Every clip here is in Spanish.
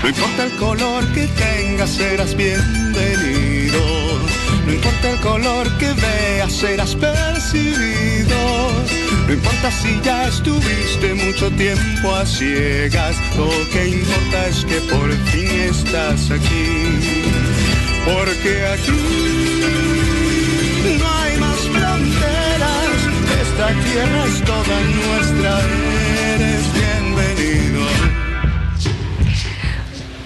No importa el color que tengas, serás bienvenido. No importa el color que veas, serás percibido. No importa si ya estuviste mucho tiempo a ciegas, lo que importa es que por fin estás aquí. Porque aquí no hay más fronteras, esta tierra es toda nuestra, eres bienvenido.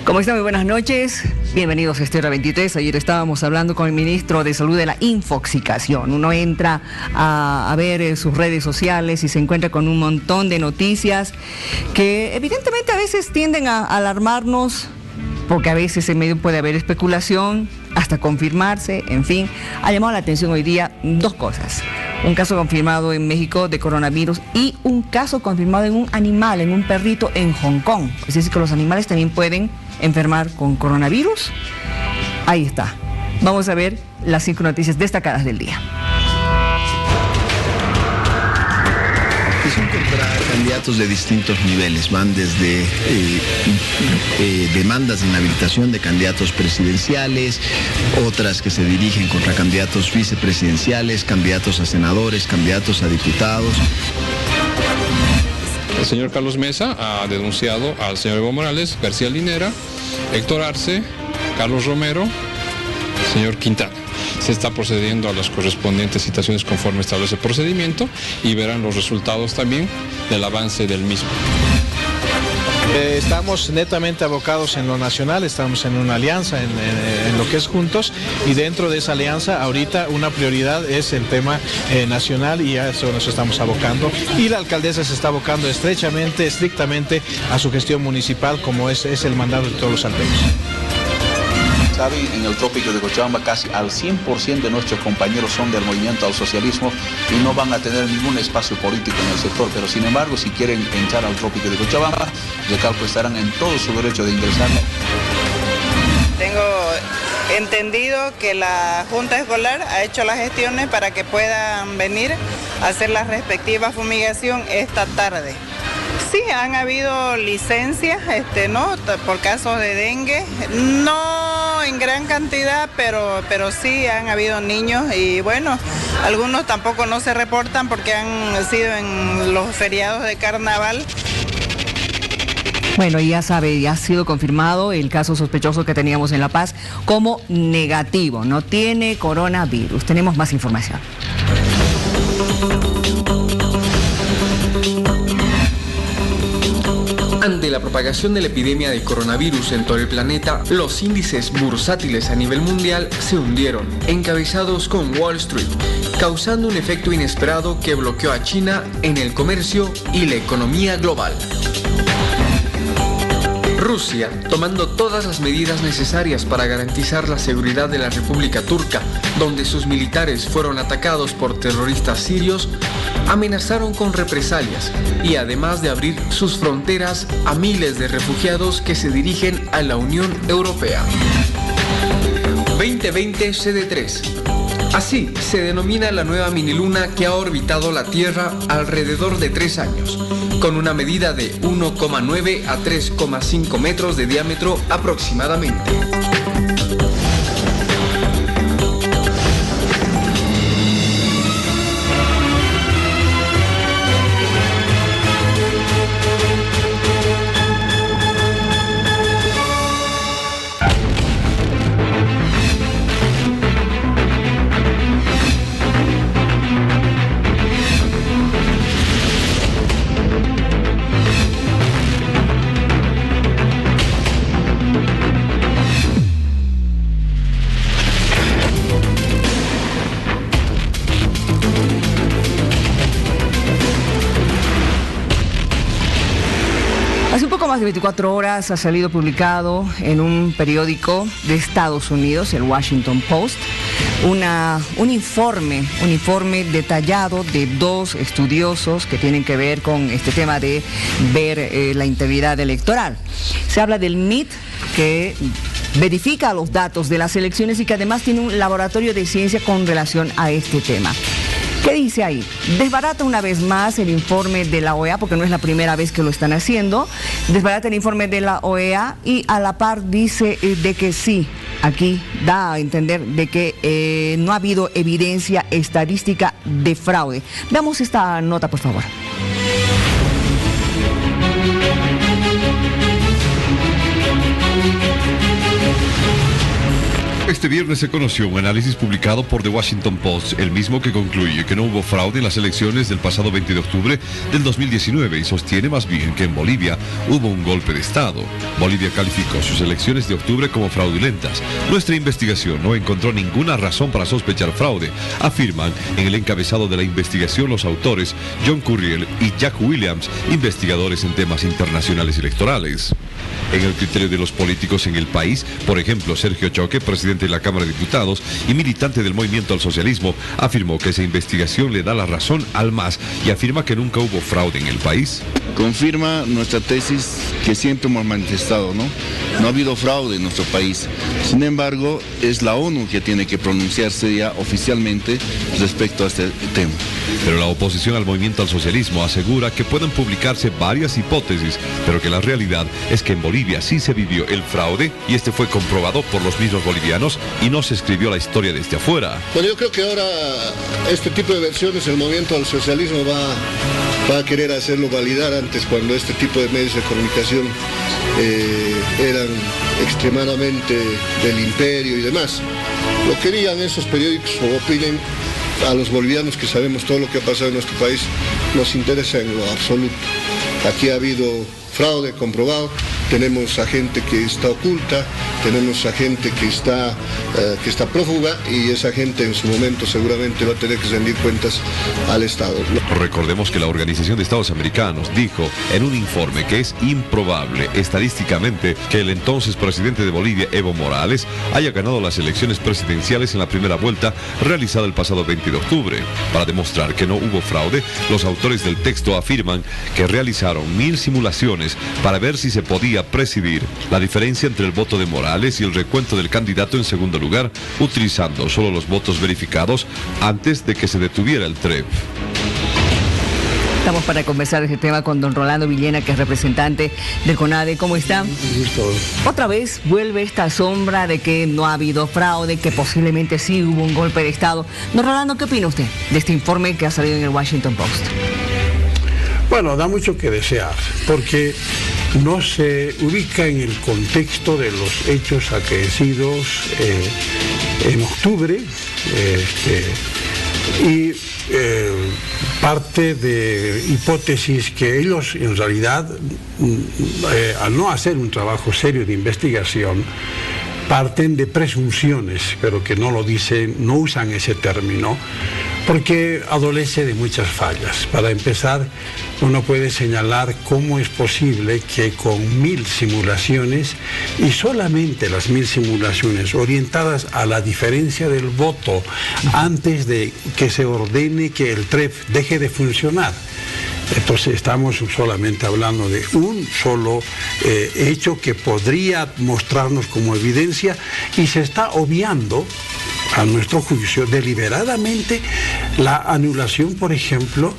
¿Cómo están? Muy buenas noches. Bienvenidos a este Hora 23. Ayer estábamos hablando con el ministro de Salud de la infoxicación. Uno entra a ver sus redes sociales y se encuentra con un montón de noticias que evidentemente a veces tienden a alarmarnos, porque a veces en medio puede haber especulación, hasta confirmarse, en fin. Ha llamado la atención hoy día dos cosas. Un caso confirmado en México de coronavirus y un caso confirmado en un animal, en un perrito en Hong Kong. Es decir, que los animales también pueden enfermar con coronavirus. Ahí está. Vamos a ver las 5 noticias destacadas del día. Son contra candidatos de distintos niveles, van desde demandas de inhabilitación de candidatos presidenciales, otras que se dirigen contra candidatos vicepresidenciales, candidatos a senadores, candidatos a diputados. El señor Carlos Mesa ha denunciado al señor Evo Morales, García Linera, Héctor Arce, Carlos Romero, señor Quintana. Se está procediendo a las correspondientes citaciones conforme establece el procedimiento y verán los resultados también del avance del mismo. Estamos netamente abocados en lo nacional, estamos en una alianza, en lo que es Juntos, y dentro de esa alianza ahorita una prioridad es el tema nacional y a eso nos estamos abocando. Y la alcaldesa se está abocando estrechamente, estrictamente a su gestión municipal, como es el mandato de todos los salteños. Saben, en el trópico de Cochabamba casi al 100% de nuestros compañeros son del movimiento al socialismo y no van a tener ningún espacio político en el sector, pero sin embargo si quieren entrar al trópico de Cochabamba, Recalco estarán en todo su derecho de ingresar. Tengo entendido que la Junta Escolar ha hecho las gestiones para que puedan venir a hacer la respectiva fumigación esta tarde. Sí, han habido licencias, ¿no? Por casos de dengue, no en gran cantidad, pero sí han habido niños y bueno, algunos tampoco no se reportan porque han sido en los feriados de carnaval. Bueno, ya sabe, ya ha sido confirmado el caso sospechoso que teníamos en La Paz como negativo, no tiene coronavirus. Tenemos más información. Ante la propagación de la epidemia de coronavirus en todo el planeta, los índices bursátiles a nivel mundial se hundieron, encabezados con Wall Street, causando un efecto inesperado que bloqueó a China en el comercio y la economía global. Rusia, tomando todas las medidas necesarias para garantizar la seguridad de la República Turca, donde sus militares fueron atacados por terroristas sirios, amenazaron con represalias y además de abrir sus fronteras a miles de refugiados que se dirigen a la Unión Europea. 2020 CD3. Así se denomina la nueva miniluna que ha orbitado la Tierra alrededor de 3 años, con una medida de 1,9 a 3,5 metros de diámetro aproximadamente. Hace un poco más de 24 horas ha salido publicado en un periódico de Estados Unidos, el Washington Post, un informe detallado de 2 estudiosos que tienen que ver con este tema de ver la integridad electoral. Se habla del MIT, que verifica los datos de las elecciones y que además tiene un laboratorio de ciencia con relación a este tema. ¿Qué dice ahí? Desbarata una vez más el informe de la OEA, porque no es la primera vez que lo están haciendo. Desbarata el informe de la OEA y a la par dice de que sí, aquí da a entender de que no ha habido evidencia estadística de fraude. Veamos esta nota, por favor. Este viernes se conoció un análisis publicado por The Washington Post, el mismo que concluye que no hubo fraude en las elecciones del pasado 20 de octubre del 2019 y sostiene más bien que en Bolivia hubo un golpe de Estado. Bolivia calificó sus elecciones de octubre como fraudulentas. Nuestra investigación no encontró ninguna razón para sospechar fraude, afirman en el encabezado de la investigación los autores John Curriel y Jack Williams, investigadores en temas internacionales electorales. En el criterio de los políticos en el país, por ejemplo, Sergio Choque, presidente de la Cámara de Diputados y militante del Movimiento al Socialismo, afirmó que esa investigación le da la razón al MAS y afirma que nunca hubo fraude en el país. Confirma nuestra tesis que siempre hemos manifestado, ¿no? No ha habido fraude en nuestro país. Sin embargo, es la ONU que tiene que pronunciarse ya oficialmente respecto a este tema. Pero la oposición al Movimiento al Socialismo asegura que pueden publicarse varias hipótesis, pero que la realidad es que en Bolivia sí se vivió el fraude y este fue comprobado por los mismos bolivianos y no se escribió la historia desde afuera. Bueno, yo creo que ahora este tipo de versiones el Movimiento al Socialismo va a querer hacerlo validar. Antes, cuando este tipo de medios de comunicación eran extremadamente del imperio y demás, lo querían esos periódicos o opinen a los bolivianos que sabemos todo lo que ha pasado en nuestro país, nos interesa en lo absoluto. Aquí ha habido fraude comprobado, tenemos a gente que está oculta, tenemos a gente que está prófuga y esa gente en su momento seguramente va a tener que rendir cuentas al Estado. Recordemos que la Organización de Estados Americanos dijo en un informe que es improbable estadísticamente que el entonces presidente de Bolivia, Evo Morales, haya ganado las elecciones presidenciales en la primera vuelta realizada el pasado 20 de octubre. Para demostrar que no hubo fraude, los autores del texto afirman que realizaron 1000 simulaciones para ver si se podía presidir la diferencia entre el voto de Morales y el recuento del candidato en segundo lugar, utilizando solo los votos verificados antes de que se detuviera el TREP. Estamos para conversar de este tema con don Rolando Villena, que es representante del CONADE. ¿Cómo está? Otra vez vuelve esta sombra de que no ha habido fraude, que posiblemente sí hubo un golpe de Estado. Don Rolando, ¿qué opina usted de este informe que ha salido en el Washington Post? Bueno, da mucho que desear, porque no se ubica en el contexto de los hechos acaecidos en octubre y parte de hipótesis que ellos en realidad, al no hacer un trabajo serio de investigación, parten de presunciones, pero que no lo dicen, no usan ese término, porque adolece de muchas fallas. Para empezar, uno puede señalar cómo es posible que con 1000 simulaciones, y solamente las 1000 simulaciones orientadas a la diferencia del voto antes de que se ordene que el TREP deje de funcionar. Entonces estamos solamente hablando de un solo hecho que podría mostrarnos como evidencia y se está obviando, a nuestro juicio, deliberadamente la anulación, por ejemplo,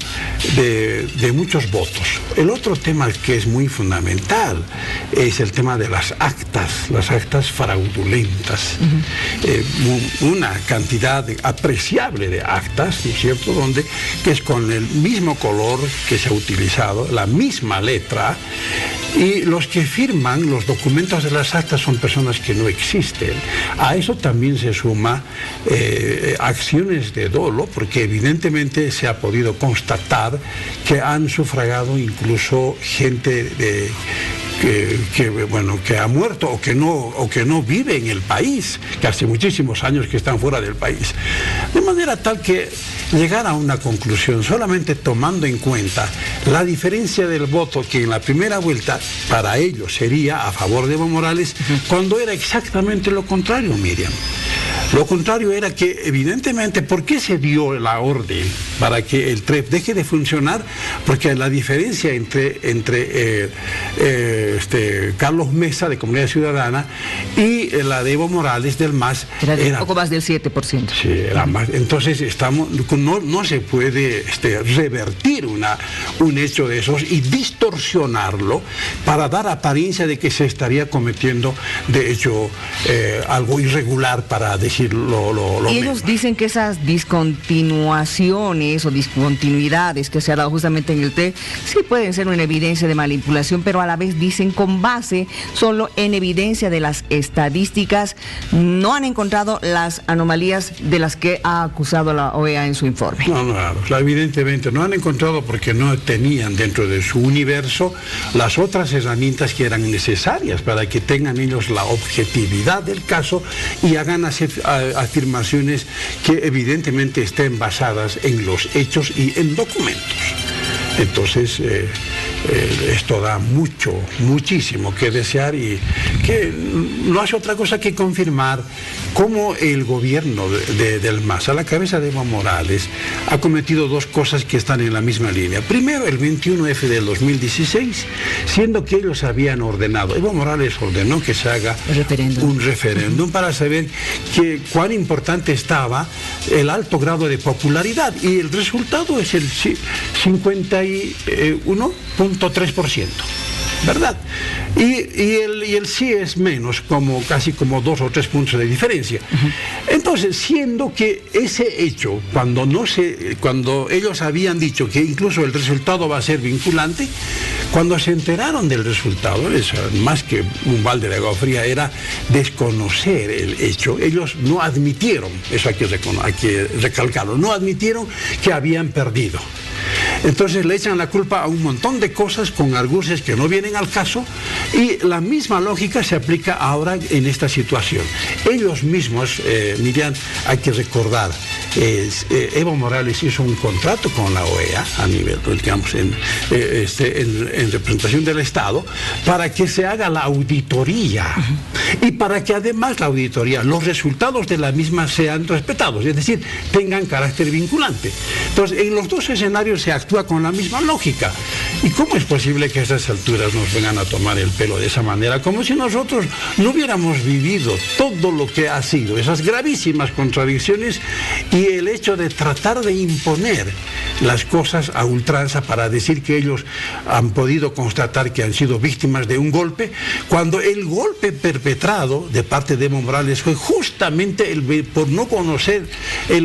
de muchos votos. El otro tema que es muy fundamental es el tema de las actas fraudulentas. Una cantidad apreciable de actas, ¿no es cierto?, que es con el mismo color que se ha utilizado, la misma letra, y los que firman los documentos de las actas son personas que no existen. A eso también se suma acciones de dolo, porque evidentemente se ha podido constatar que han sufragado incluso gente que ha muerto o que no vive en el país, que hace muchísimos años que están fuera del país. De manera tal que llegar a una conclusión solamente tomando en cuenta la diferencia del voto, que en la primera vuelta para ellos sería a favor de Evo Morales, cuando era exactamente lo contrario, Miriam. Lo contrario era que, evidentemente, ¿por qué se dio la orden para que el TREP deje de funcionar? Porque la diferencia entre Carlos Mesa, de Comunidad Ciudadana, y la de Evo Morales, del MAS, era poco más del 7%. Sí, era más. Entonces, no se puede revertir un hecho de esos y distorsionarlo para dar apariencia de que se estaría cometiendo, de hecho, algo irregular, para decir lo y ellos dicen que esas discontinuaciones o discontinuidades que se ha dado justamente en el TREP sí pueden ser una evidencia de manipulación, pero a la vez dicen con base solo en evidencia de las estadísticas, no han encontrado las anomalías de las que ha acusado la OEA en su informe. No, evidentemente no han encontrado, porque no tenían dentro de su universo las otras herramientas que eran necesarias para que tengan ellos la objetividad del caso y hagan afirmaciones que evidentemente estén basadas en los hechos y en documentos. Entonces, esto da muchísimo que desear, y que no hace otra cosa que confirmar cómo el gobierno del MAS, a la cabeza de Evo Morales, ha cometido dos cosas que están en la misma línea. Primero, el 21F del 2016, siendo que ellos habían ordenado, Evo Morales ordenó que se haga un referéndum para saber cuán importante estaba el alto grado de popularidad, y el resultado es el 51.3%, ¿verdad? Y el sí es menos, casi como 2 o 3 puntos de diferencia. Entonces, siendo que ese hecho, cuando ellos habían dicho que incluso el resultado va a ser vinculante, cuando se enteraron del resultado, más que un balde de agua fría, era desconocer el hecho. Ellos no admitieron, eso hay que recalcarlo, no admitieron que habían perdido. Entonces le echan la culpa a un montón de cosas con argucias que no vienen al caso, y la misma lógica se aplica ahora en esta situación. Ellos mismos, Miriam, hay que recordar, Evo Morales hizo un contrato con la OEA a nivel, digamos, en representación del Estado, para que se haga la auditoría y para que además la auditoría, los resultados de la misma sean respetados, es decir, tengan carácter vinculante. Entonces, en los dos escenarios se actúa con la misma lógica. ¿Y cómo es posible que a estas alturas nos vengan a tomar el pelo de esa manera? Como si nosotros no hubiéramos vivido todo lo que ha sido, esas gravísimas contradicciones, y el hecho de tratar de imponer las cosas a ultranza para decir que ellos han podido constatar que han sido víctimas de un golpe, cuando el golpe perpetrado de parte de Evo Morales fue justamente por no conocer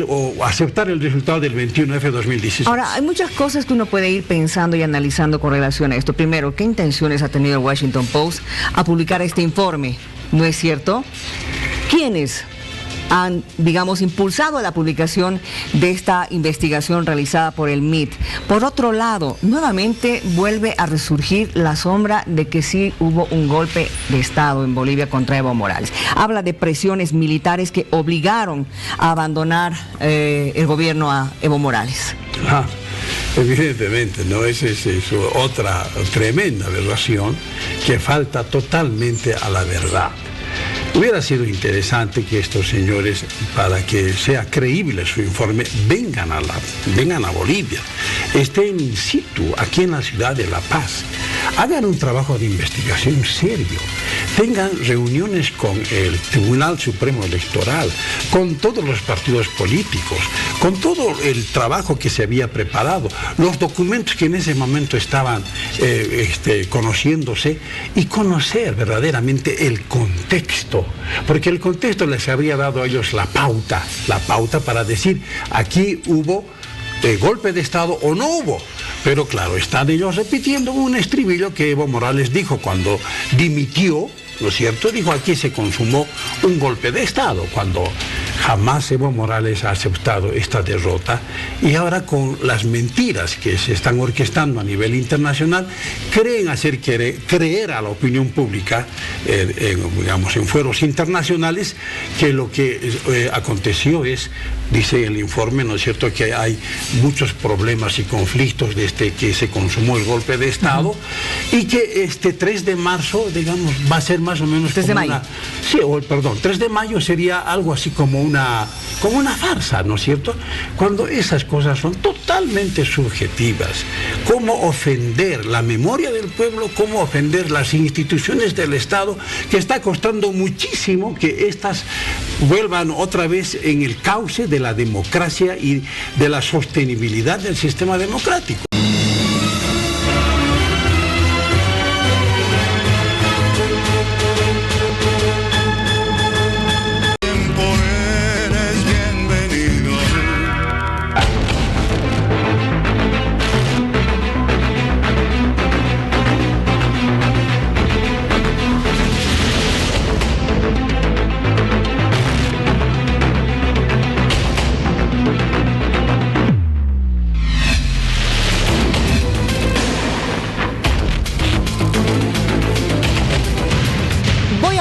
o aceptar el resultado del 21F 2016. Ahora, hay muchas cosas que uno puede ir pensando y analizando con relación a esto. Primero, ¿qué intenciones ha tenido el Washington Post a publicar este informe? ¿No es cierto? ¿Quiénes han, digamos, impulsado la publicación de esta investigación realizada por el MIT? Por otro lado, nuevamente vuelve a resurgir la sombra de que sí hubo un golpe de Estado en Bolivia contra Evo Morales. Habla de presiones militares que obligaron a abandonar el gobierno a Evo Morales. Evidentemente, ¿no? Esa es otra tremenda aberración que falta totalmente a la verdad. Hubiera sido interesante que estos señores, para que sea creíble su informe, vengan a Bolivia, estén in situ, aquí en la ciudad de La Paz, hagan un trabajo de investigación serio, tengan reuniones con el Tribunal Supremo Electoral, con todos los partidos políticos, con todo el trabajo que se había preparado, los documentos que en ese momento estaban conociéndose, y conocer verdaderamente el contexto, porque el contexto les habría dado a ellos la pauta para decir, aquí hubo golpe de Estado o no hubo. Pero claro, están ellos repitiendo un estribillo que Evo Morales dijo cuando dimitió, ¿no es cierto? Dijo, aquí se consumó un golpe de Estado, cuando jamás Evo Morales ha aceptado esta derrota, y ahora con las mentiras que se están orquestando a nivel internacional, creen hacer creer a la opinión pública, digamos, en foros internacionales, que lo que aconteció es, dice el informe, ¿no es cierto?, que hay muchos problemas y conflictos desde que se consumó el golpe de Estado, y que este 3 de marzo, digamos, va a ser más o menos 3 de mayo. 3 de mayo sería algo así como una farsa, ¿no es cierto? Cuando esas cosas son totalmente subjetivas. ¿Cómo ofender la memoria del pueblo? ¿Cómo ofender las instituciones del Estado? Que está costando muchísimo que éstas vuelvan otra vez en el cauce de la democracia y de la sostenibilidad del sistema democrático.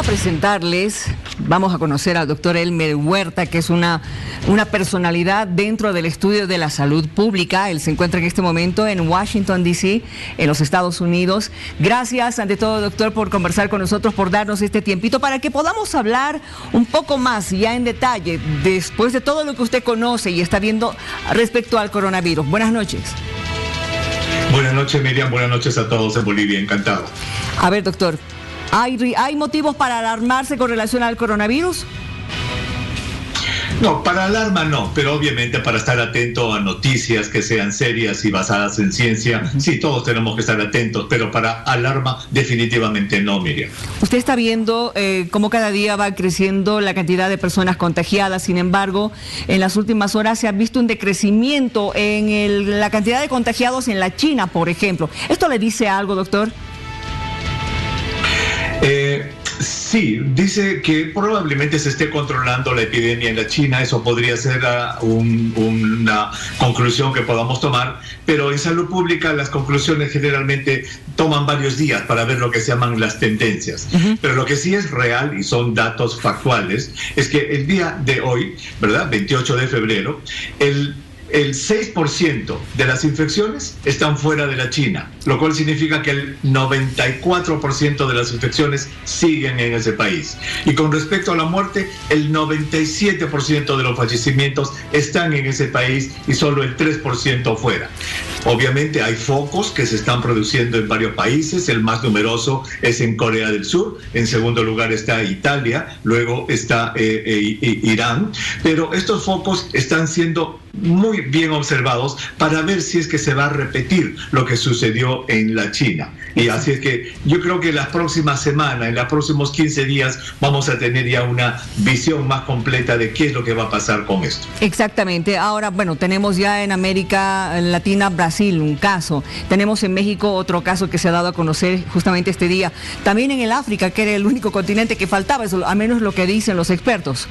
Presentarles, vamos a conocer al doctor Elmer Huerta, que es una personalidad dentro del estudio de la salud pública. Él se encuentra en este momento en Washington, D.C., en los Estados Unidos. Gracias, ante todo, doctor, por conversar con nosotros, por darnos este tiempito para que podamos hablar un poco más, ya en detalle, después de todo lo que usted conoce y está viendo respecto al coronavirus. Buenas noches. Buenas noches, Miriam. Buenas noches a todos en Bolivia. Encantado. A ver, doctor, ¿hay motivos para alarmarse con relación al coronavirus? No, para alarma no, pero obviamente para estar atento a noticias que sean serias y basadas en ciencia, sí, todos tenemos que estar atentos, pero para alarma definitivamente no, Miriam. Usted está viendo cómo cada día va creciendo la cantidad de personas contagiadas. Sin embargo, en las últimas horas se ha visto un decrecimiento en la cantidad de contagiados en la China, por ejemplo. ¿Esto le dice algo, doctor? Sí, dice que probablemente se esté controlando la epidemia en la China. Eso podría ser una conclusión que podamos tomar, pero en salud pública las conclusiones generalmente toman varios días para ver lo que se llaman las tendencias. Pero lo que sí es real, y son datos factuales, es que el día de hoy, ¿verdad?, 28 de febrero, el 6% de las infecciones están fuera de la China, lo cual significa que el 94% de las infecciones siguen en ese país. Y con respecto a la muerte, el 97% de los fallecimientos están en ese país y solo el 3% fuera. Obviamente hay focos que se están produciendo en varios países. El más numeroso es en Corea del Sur, en segundo lugar está Italia, luego está Irán, pero estos focos están siendo muy bien observados para ver si es que se va a repetir lo que sucedió en la China. Y así es que yo creo que las próximas semanas, en los próximos 15 días, vamos a tener ya una visión más completa de qué es lo que va a pasar con esto. Exactamente. Ahora, bueno, tenemos ya en América Latina, Brasil, un caso. Tenemos en México otro caso que se ha dado a conocer justamente este día. También en el África, que era el único continente que faltaba, eso, al menos lo que dicen los expertos.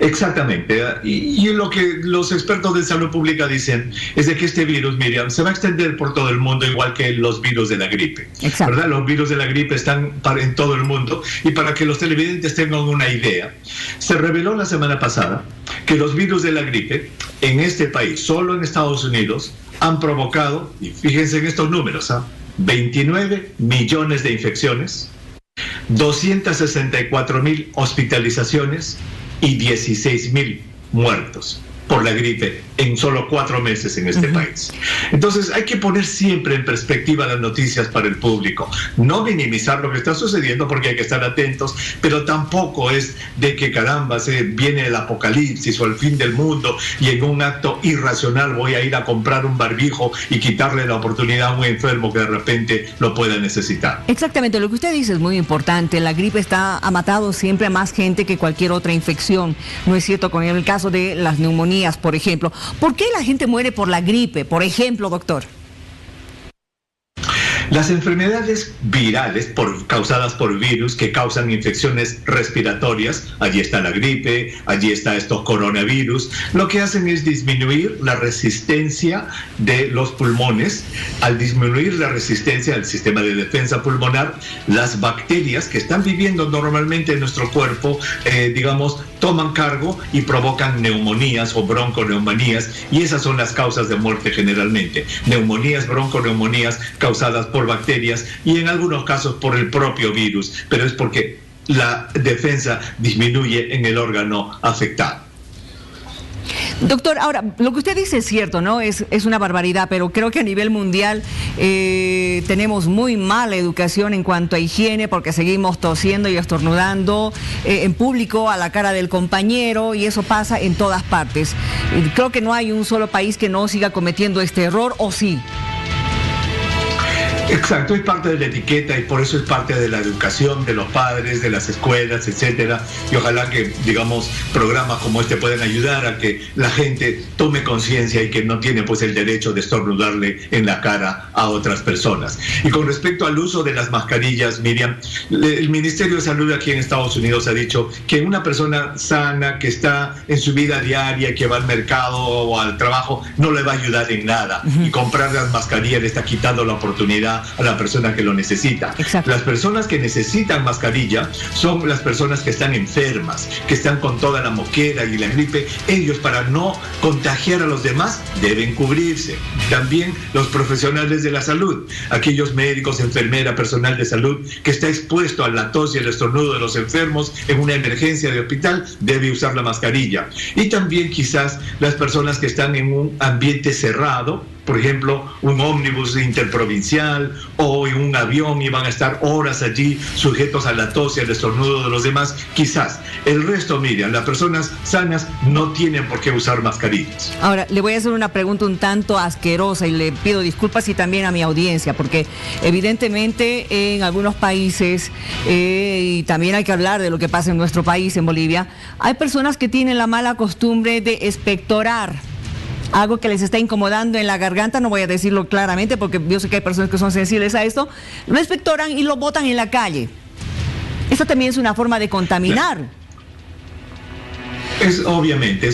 Exactamente, y lo que los expertos de salud pública dicen es de que este virus, Miriam, se va a extender por todo el mundo igual que los virus de la gripe. Exacto. ¿Verdad? Los virus de la gripe están en todo el mundo, y para que los televidentes tengan una idea, se reveló la semana pasada que los virus de la gripe en este país, solo en Estados Unidos, han provocado, y fíjense en estos números, 29 millones de infecciones, 264,000 hospitalizaciones y 16,000 muertos por la gripe en solo 4 meses en este país. Entonces hay que poner siempre en perspectiva las noticias para el público, no minimizar lo que está sucediendo porque hay que estar atentos, pero tampoco es de que caramba, se viene el apocalipsis o el fin del mundo y en un acto irracional voy a ir a comprar un barbijo y quitarle la oportunidad a un enfermo que de repente lo pueda necesitar. Exactamente, lo que usted dice es muy importante. La gripe ha matado siempre a más gente que cualquier otra infección. No es cierto con el caso de las neumonías, por ejemplo. ¿Por qué la gente muere por la gripe, por ejemplo, doctor? Las enfermedades virales causadas por virus que causan infecciones respiratorias, allí está la gripe, allí está estos coronavirus, lo que hacen es disminuir la resistencia de los pulmones. Al disminuir la resistencia del sistema de defensa pulmonar, las bacterias que están viviendo normalmente en nuestro cuerpo, toman cargo y provocan neumonías o bronconeumonías, y esas son las causas de muerte generalmente. Neumonías, bronconeumonías causadas por bacterias y en algunos casos por el propio virus, pero es porque la defensa disminuye en el órgano afectado. Doctor, ahora, lo que usted dice es cierto, ¿no? Es una barbaridad, pero creo que a nivel mundial tenemos muy mala educación en cuanto a higiene, porque seguimos tosiendo y estornudando en público a la cara del compañero, y eso pasa en todas partes. Creo que no hay un solo país que no siga cometiendo este error, ¿o sí? Exacto, es parte de la etiqueta y por eso es parte de la educación de los padres, de las escuelas, etcétera. Y ojalá que, digamos, programas como este puedan ayudar a que la gente tome conciencia y que no tiene pues el derecho de estornudarle en la cara a otras personas. Y con respecto al uso de las mascarillas, Miriam, el Ministerio de Salud aquí en Estados Unidos ha dicho que una persona sana que está en su vida diaria, que va al mercado o al trabajo, no le va a ayudar en nada. Y comprar las mascarillas le está quitando la oportunidad a la persona que lo necesita. Exacto. Las personas que necesitan mascarilla son las personas que están enfermas, que están con toda la moquera y la gripe. Ellos, para no contagiar a los demás, deben cubrirse. También los profesionales de la salud, aquellos médicos, enfermera, personal de salud que está expuesto a la tos y el estornudo de los enfermos en una emergencia de hospital, debe usar la mascarilla. Y también quizás las personas que están en un ambiente cerrado, por ejemplo, un ómnibus interprovincial o en un avión, y van a estar horas allí sujetos a la tos y al estornudo de los demás. Quizás el resto, Miriam, las personas sanas no tienen por qué usar mascarillas. Ahora, le voy a hacer una pregunta un tanto asquerosa y le pido disculpas y también a mi audiencia, porque evidentemente en algunos países, y también hay que hablar de lo que pasa en nuestro país, en Bolivia, hay personas que tienen la mala costumbre de expectorar. Algo que les está incomodando en la garganta, no voy a decirlo claramente porque yo sé que hay personas que son sensibles a esto, lo expectoran y lo botan en la calle. Esta también es una forma de contaminar. Obviamente,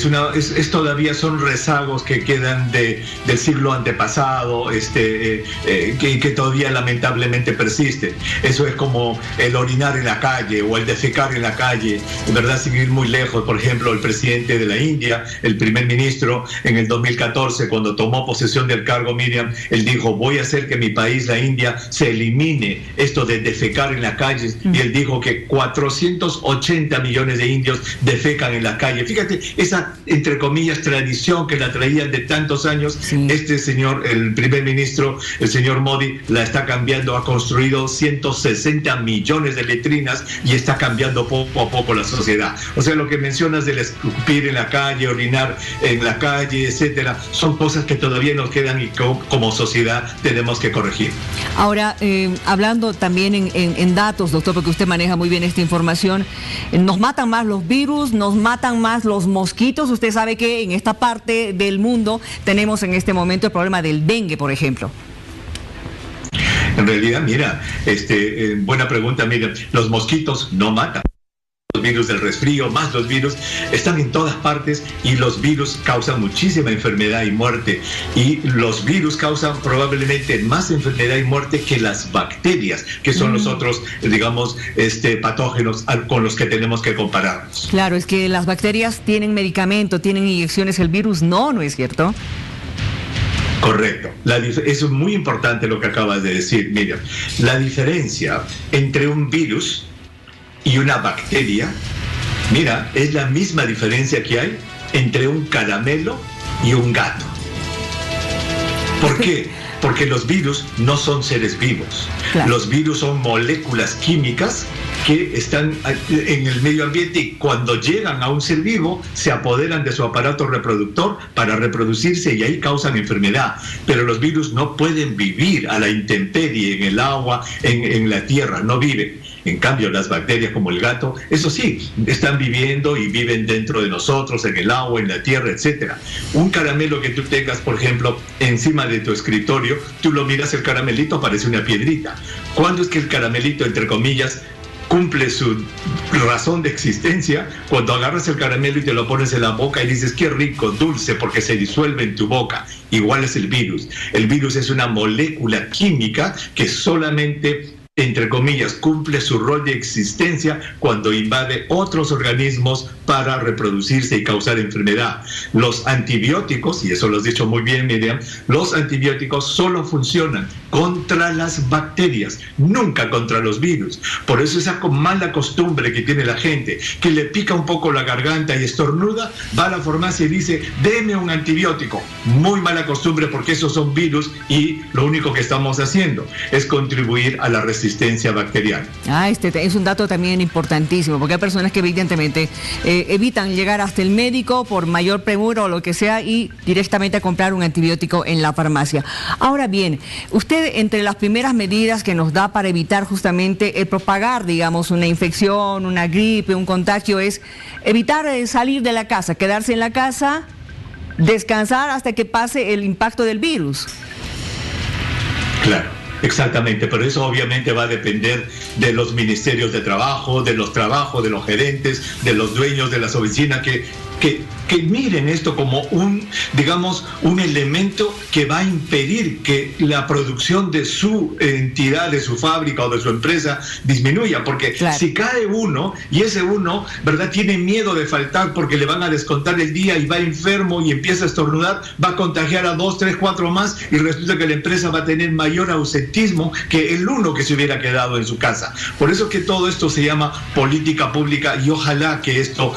todavía son rezagos que quedan del siglo antepasado, que todavía lamentablemente persisten. Eso es como el orinar en la calle o el defecar en la calle, en verdad, sin ir muy lejos. Por ejemplo, el presidente de la India, el primer ministro, en el 2014, cuando tomó posesión del cargo, Miriam, él dijo: voy a hacer que mi país, la India, se elimine esto de defecar en la calle. Y él dijo que 480 millones de indios defecan en la calle. Fíjate, esa, entre comillas, tradición que la traían de tantos años, este señor, el primer ministro, el señor Modi, la está cambiando, ha construido 160 millones de letrinas y está cambiando poco a poco la sociedad. O sea, lo que mencionas del escupir en la calle, orinar en la calle, etcétera, son cosas que todavía nos quedan y como sociedad tenemos que corregir. Ahora, hablando también en datos, doctor, porque usted maneja muy bien esta información, nos matan más los virus, nos matan más los mosquitos. Usted sabe que en esta parte del mundo tenemos en este momento el problema del dengue, por ejemplo. En realidad, mira, buena pregunta, mira, los mosquitos no matan. Los virus del resfrío, más los virus, están en todas partes, y los virus causan muchísima enfermedad y muerte, y los virus causan probablemente más enfermedad y muerte que las bacterias, que son los otros, digamos, patógenos con los que tenemos que compararnos. Claro, es que las bacterias tienen medicamento, tienen inyecciones, el virus no es cierto. Correcto. Eso es muy importante lo que acabas de decir, Miriam. La diferencia entre un virus y una bacteria, mira, es la misma diferencia que hay entre un caramelo y un gato. ¿Por qué? Porque los virus no son seres vivos. Claro. Los virus son moléculas químicas que están en el medio ambiente, y cuando llegan a un ser vivo se apoderan de su aparato reproductor para reproducirse, y ahí causan enfermedad. Pero los virus no pueden vivir a la intemperie, en el agua, en la tierra, no viven. En cambio, las bacterias, como el gato, eso sí, están viviendo y viven dentro de nosotros, en el agua, en la tierra, etc. Un caramelo que tú tengas, por ejemplo, encima de tu escritorio, tú lo miras, el caramelito parece una piedrita. ¿Cuándo es que el caramelito, entre comillas, cumple su razón de existencia? Cuando agarras el caramelo y te lo pones en la boca y dices: qué rico, dulce, porque se disuelve en tu boca. Igual es el virus. El virus es una molécula química que solamente entre comillas, cumple su rol de existencia cuando invade otros organismos para reproducirse y causar enfermedad. Los antibióticos, y eso lo has dicho muy bien, Miriam, los antibióticos solo funcionan contra las bacterias, nunca contra los virus. Por eso esa mala costumbre que tiene la gente, que le pica un poco la garganta y estornuda, va a la farmacia y dice, deme un antibiótico. Muy mala costumbre, porque esos son virus y lo único que estamos haciendo es contribuir a la resistencia bacteriana. Este es un dato también importantísimo, porque hay personas que evidentemente evitan llegar hasta el médico por mayor premura o lo que sea y directamente a comprar un antibiótico en la farmacia. Ahora bien, usted, entre las primeras medidas que nos da para evitar justamente el propagar, digamos, una infección, una gripe, un contagio, es evitar salir de la casa, quedarse en la casa, descansar hasta que pase el impacto del virus. Claro, exactamente, pero eso obviamente va a depender de los ministerios de trabajo, de los gerentes, de los dueños de las oficinas que miren esto como un elemento que va a impedir que la producción de su entidad, de su fábrica o de su empresa disminuya, porque claro, si cae uno y ese uno, ¿verdad?, tiene miedo de faltar porque le van a descontar el día y va enfermo y empieza a estornudar, va a contagiar a 2, 3, 4 más y resulta que la empresa va a tener mayor ausentismo que el uno que se hubiera quedado en su casa. Por eso que todo esto se llama política pública y ojalá que esto,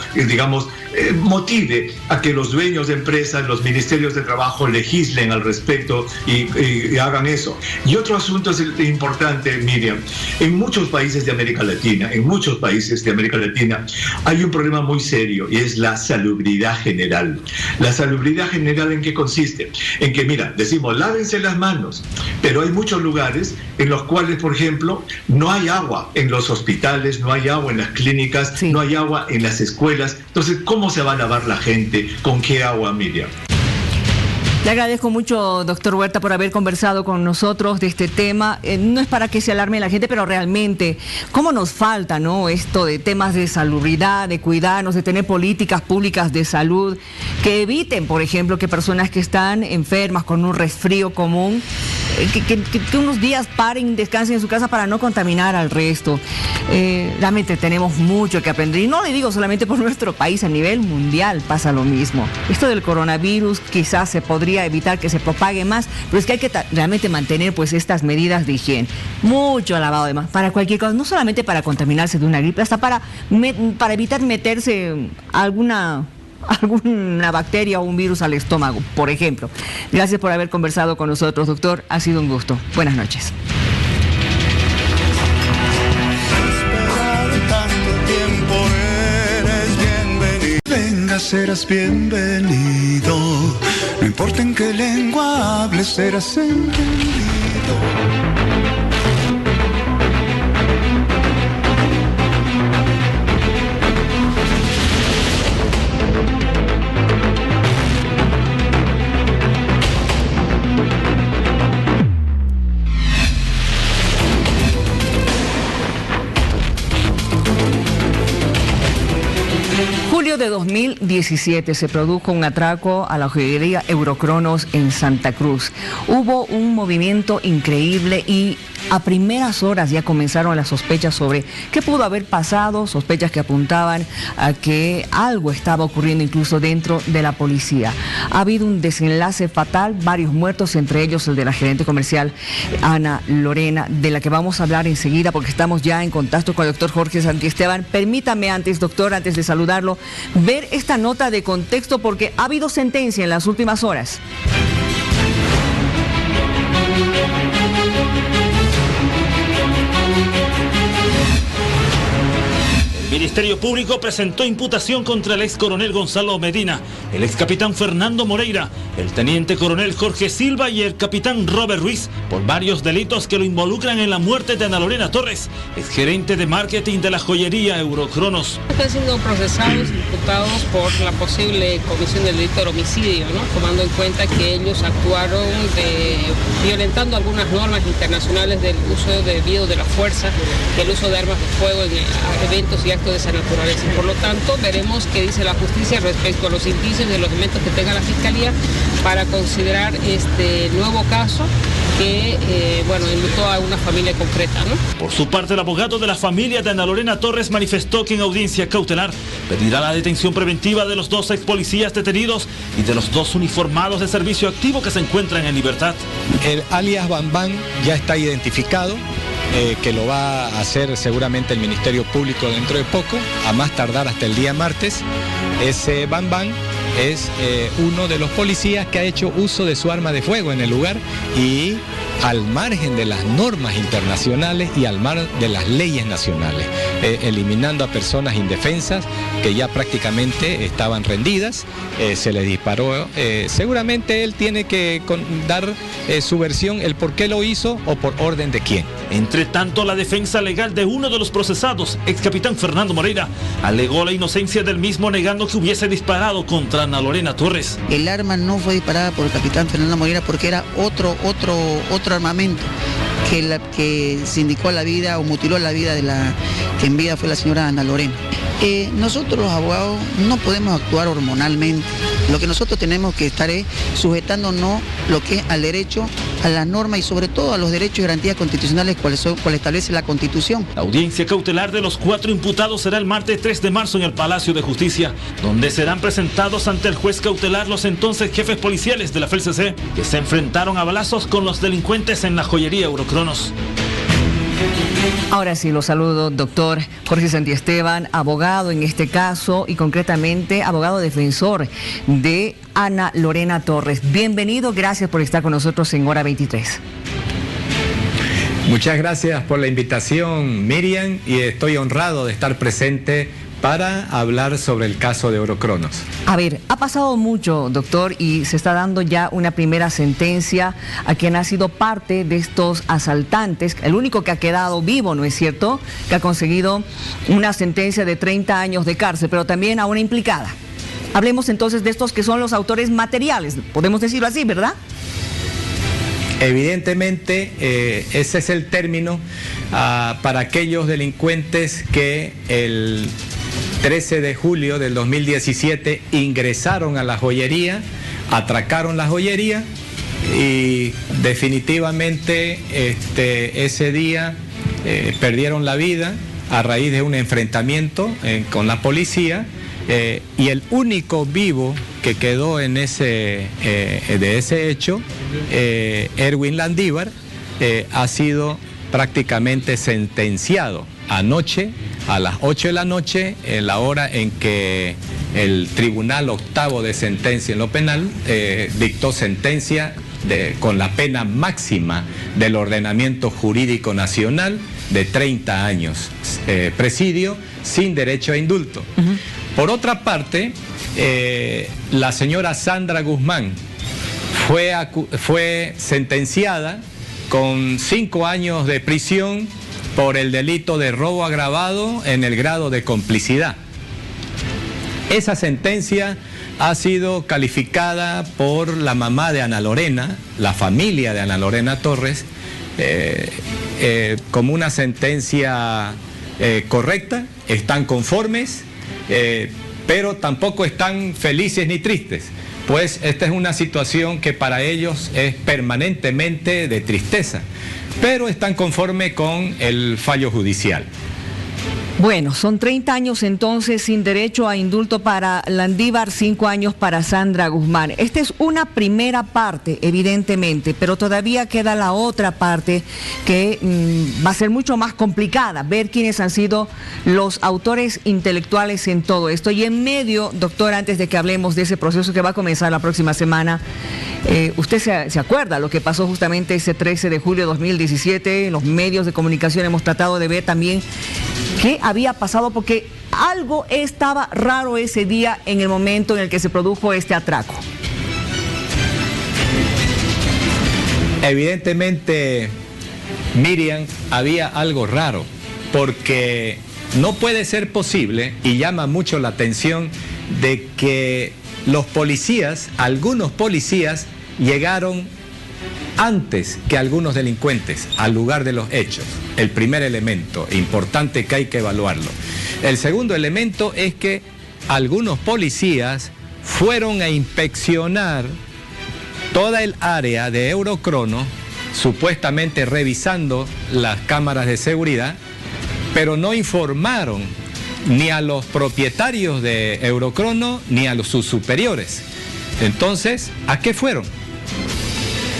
motive a que los dueños de empresas, los ministerios de trabajo legislen al respecto y hagan eso. Y otro asunto es importante, Miriam, en muchos países de América Latina, hay un problema muy serio y es la salubridad general. ¿La salubridad general en qué consiste? En que, mira, decimos, lávense las manos, pero hay muchos lugares en los cuales, por ejemplo, no hay agua en los hospitales, no hay agua en las clínicas, sí, no hay agua en las escuelas. Entonces, ¿cómo se va a lavar la gente? ¿Con qué agua, Miriam? Le agradezco mucho, doctor Huerta, por haber conversado con nosotros de este tema. No es para que se alarme la gente, pero realmente, ¿cómo nos falta, no, esto de temas de salubridad, de cuidarnos, de tener políticas públicas de salud que eviten, por ejemplo, que personas que están enfermas con un resfrío común, que unos días paren, descansen en su casa para no contaminar al resto? Realmente tenemos mucho que aprender. Y no le digo solamente por nuestro país, a nivel mundial pasa lo mismo. Esto del coronavirus quizás se podría evitar que se propague más, pero es que hay que realmente mantener pues estas medidas de higiene. Mucho lavado de manos, para cualquier cosa, no solamente para contaminarse de una gripe, hasta para evitar meterse alguna bacteria o un virus al estómago, por ejemplo. Gracias por haber conversado con nosotros, doctor. Ha sido un gusto. Buenas noches. Serás bienvenido, no importa en qué lengua hables, serás entendido. De 2017 se produjo un atraco a la joyería Eurocronos en Santa Cruz. Hubo un movimiento increíble y a primeras horas ya comenzaron las sospechas sobre qué pudo haber pasado, sospechas que apuntaban a que algo estaba ocurriendo incluso dentro de la policía. Ha habido un desenlace fatal, varios muertos, entre ellos el de la gerente comercial Ana Lorena, de la que vamos a hablar enseguida porque estamos ya en contacto con el doctor Jorge Santiesteban. Permítame antes, doctor, antes de saludarlo, ver esta nota de contexto porque ha habido sentencia en las últimas horas. El Ministerio Público presentó imputación contra el ex coronel Gonzalo Medina, el ex capitán Fernando Moreira, el teniente coronel Jorge Silva y el capitán Robert Ruiz por varios delitos que lo involucran en la muerte de Ana Lorena Torres, ex gerente de marketing de la joyería Eurocronos. Están siendo procesados, imputados por la posible comisión del delito de homicidio, ¿no? Tomando en cuenta que ellos actuaron violentando algunas normas internacionales del uso debido de la fuerza, del uso de armas de fuego en eventos y actos de esa naturaleza. Por lo tanto, veremos qué dice la justicia respecto a los indicios y de los elementos que tenga la Fiscalía para considerar este nuevo caso que, enlutó a una familia concreta, ¿no? Por su parte, el abogado de la familia de Ana Lorena Torres manifestó que en audiencia cautelar pedirá la detención preventiva de los 2 ex policías detenidos y de los 2 uniformados de servicio activo que se encuentran en libertad. El alias Bambán ya está identificado, que lo va a hacer seguramente el Ministerio Público dentro de poco, a más tardar hasta el día martes. Ese Bambán es uno de los policías que ha hecho uso de su arma de fuego en el lugar y al margen de las normas internacionales y al margen de las leyes nacionales, eliminando a personas indefensas que ya prácticamente estaban rendidas, se les disparó. Seguramente él tiene que dar su versión, el por qué lo hizo o por orden de quién. Entre tanto, la defensa legal de uno de los procesados, ex capitán Fernando Moreira, alegó la inocencia del mismo, negando que hubiese disparado contra Ana Lorena Torres. El arma no fue disparada por el capitán Fernando Moreira porque era otro armamento que se indicó la vida o mutiló la vida de la que en vida fue la señora Ana Lorena. Nosotros los abogados no podemos actuar hormonalmente. Lo que nosotros tenemos que estar es sujetándonos lo que es al derecho, a las normas y sobre todo a los derechos y garantías constitucionales cuales establece la Constitución. La audiencia cautelar de los 4 imputados será el martes 3 de marzo en el Palacio de Justicia, donde serán presentados ante el juez cautelar los entonces jefes policiales de la FELCC que se enfrentaron a balazos con los delincuentes en la joyería Eurocronos. Ahora sí, lo saludo, doctor Jorge Santiesteban, abogado en este caso y concretamente abogado defensor de Ana Lorena Torres. Bienvenido, gracias por estar con nosotros en Hora 23. Muchas gracias por la invitación, Miriam, y estoy honrado de estar presente para hablar sobre el caso de Eurocronos. A ver, ha pasado mucho, doctor, y se está dando ya una primera sentencia a quien ha sido parte de estos asaltantes, el único que ha quedado vivo, ¿no es cierto?, que ha conseguido una sentencia de 30 años de cárcel, pero también a una implicada. Hablemos entonces de estos que son los autores materiales, podemos decirlo así, ¿verdad? Evidentemente, ese es el término para aquellos delincuentes que el 13 de julio del 2017 ingresaron a la joyería, atracaron la joyería y definitivamente ese día perdieron la vida a raíz de un enfrentamiento con la policía y el único vivo que quedó en de ese hecho, Erwin Landívar, ha sido prácticamente sentenciado anoche a las 8 de la noche, en la hora en que el Tribunal Octavo de Sentencia en lo Penal dictó sentencia con la pena máxima del ordenamiento jurídico nacional de 30 años, presidio sin derecho a indulto. Por otra parte, la señora Sandra Guzmán fue sentenciada con 5 años de prisión por el delito de robo agravado en el grado de complicidad. Esa sentencia ha sido calificada por la mamá de Ana Lorena, la familia de Ana Lorena Torres, como una sentencia correcta. Están conformes, pero tampoco están felices ni tristes, pues esta es una situación que para ellos es permanentemente de tristeza, pero están conformes con el fallo judicial. Bueno, son 30 años entonces sin derecho a indulto para Landívar, 5 años para Sandra Guzmán. Esta es una primera parte, evidentemente, pero todavía queda la otra parte que va a ser mucho más complicada, ver quiénes han sido los autores intelectuales en todo esto. Y en medio, doctor, antes de que hablemos de ese proceso que va a comenzar la próxima semana, usted se acuerda lo que pasó justamente ese 13 de julio de 2017, en los medios de comunicación hemos tratado de ver también qué había pasado, porque algo estaba raro ese día en el momento en el que se produjo este atraco. Evidentemente, Miriam, había algo raro, porque no puede ser posible, y llama mucho la atención, de que los policías, algunos policías, llegaron antes que algunos delincuentes al lugar de los hechos. El primer elemento importante que hay que evaluarlo. El segundo elemento es que algunos policías fueron a inspeccionar toda el área de Eurocronos supuestamente revisando las cámaras de seguridad, pero no informaron ni a los propietarios de Eurocrono ni a sus superiores. Entonces, ¿a qué fueron?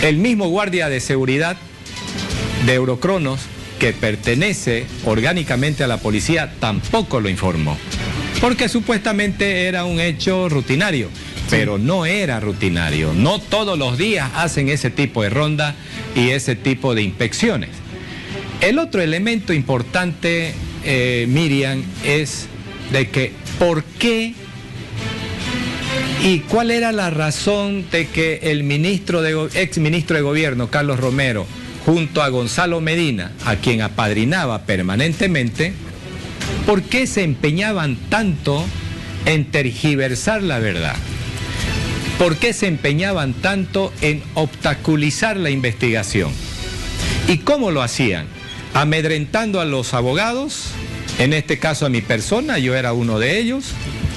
El mismo guardia de seguridad de Eurocronos, que pertenece orgánicamente a la policía, tampoco lo informó, porque supuestamente era un hecho rutinario, pero no era rutinario. No todos los días hacen ese tipo de ronda y ese tipo de inspecciones. El otro elemento importante, Miriam, es de que ¿por qué y cuál era la razón de que el ex ministro de gobierno, Carlos Romero, junto a Gonzalo Medina, a quien apadrinaba permanentemente, ¿por qué se empeñaban tanto en tergiversar la verdad? ¿Por qué se empeñaban tanto en obstaculizar la investigación? ¿Y cómo lo hacían? Amedrentando a los abogados, en este caso a mi persona, yo era uno de ellos.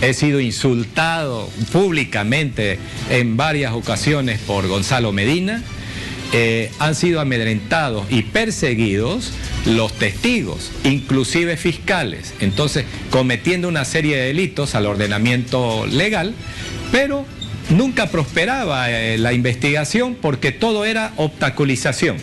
He sido insultado públicamente en varias ocasiones por Gonzalo Medina. Han sido amedrentados y perseguidos los testigos, inclusive fiscales. Entonces, cometiendo una serie de delitos al ordenamiento legal, pero nunca prosperaba la investigación porque todo era obstaculización.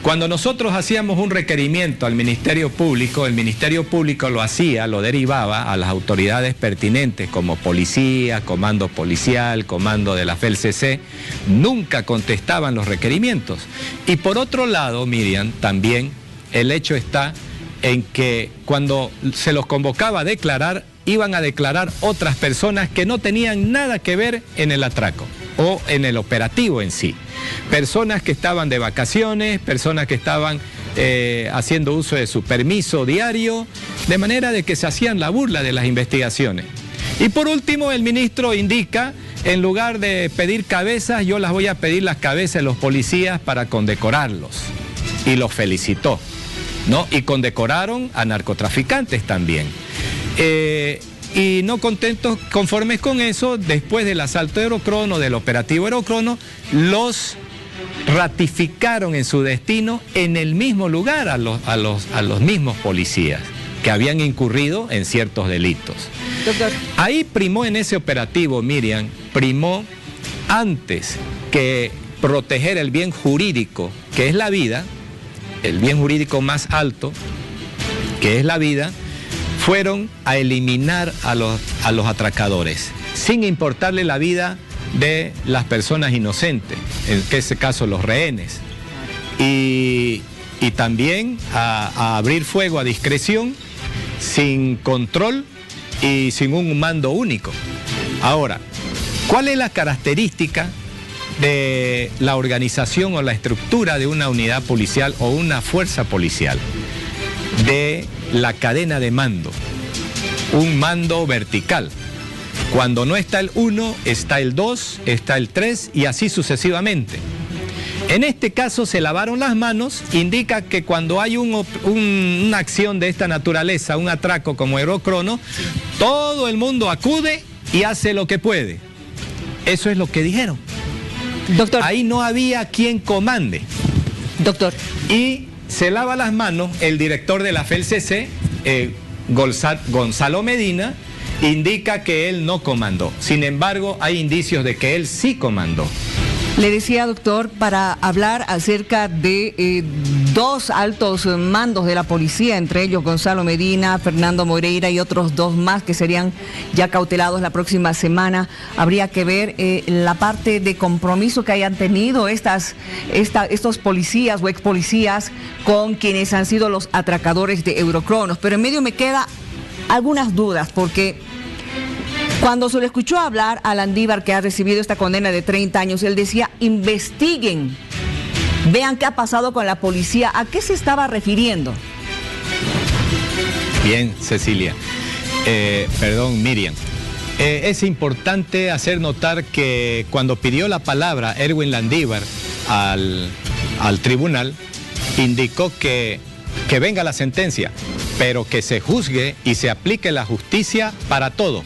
Cuando nosotros hacíamos un requerimiento al Ministerio Público, el Ministerio Público lo hacía, lo derivaba a las autoridades pertinentes como policía, comando policial, comando de la FELCC, nunca contestaban los requerimientos. Y por otro lado, Miriam, también el hecho está en que cuando se los convocaba a declarar, iban a declarar otras personas que no tenían nada que ver en el atraco o en el operativo en sí. Personas que estaban de vacaciones, personas que estaban haciendo uso de su permiso diario, de manera de que se hacían la burla de las investigaciones. Y por último, el ministro indica, en lugar de pedir cabezas, yo las voy a pedir las cabezas de los policías para condecorarlos. Y los felicitó, ¿no? Y condecoraron a narcotraficantes también. Y no contentos, conformes con eso, después del asalto de Eurocrono, del operativo Eurocrono, los ratificaron en su destino en el mismo lugar a los mismos policías que habían incurrido en ciertos delitos. Doctor. Ahí primó en ese operativo, Miriam, primó antes que proteger el bien jurídico, que es la vida, el bien jurídico más alto, que es la vida, fueron a eliminar a los atracadores, sin importarle la vida de las personas inocentes, en este caso los rehenes, y también a abrir fuego a discreción, sin control y sin un mando único. Ahora, ¿cuál es la característica de la organización o la estructura de una unidad policial o una fuerza policial? De la cadena de mando, un mando vertical. Cuando no está el 1, está el 2, está el 3 y así sucesivamente. En este caso se lavaron las manos, indica que cuando hay una acción de esta naturaleza, un atraco como Eurocrono, todo el mundo acude y hace lo que puede. Eso es lo que dijeron. Doctor. Ahí no había quien comande. Doctor. Y se lava las manos el director de la FELCC, Gonzalo Medina, indica que él no comandó. Sin embargo, hay indicios de que él sí comandó. Le decía, doctor, para hablar acerca de dos altos mandos de la policía, entre ellos Gonzalo Medina, Fernando Moreira y otros dos más que serían ya cautelados la próxima semana. Habría que ver la parte de compromiso que hayan tenido estos policías o ex policías con quienes han sido los atracadores de Eurocronos. Pero en medio me queda algunas dudas, porque cuando se le escuchó hablar a Landívar, que ha recibido esta condena de 30 años, él decía, investiguen, vean qué ha pasado con la policía. ¿A qué se estaba refiriendo? Bien, Cecilia. Perdón, Miriam. Es importante hacer notar que cuando pidió la palabra Erwin Landívar al tribunal, indicó que venga la sentencia, pero que se juzgue y se aplique la justicia para todos,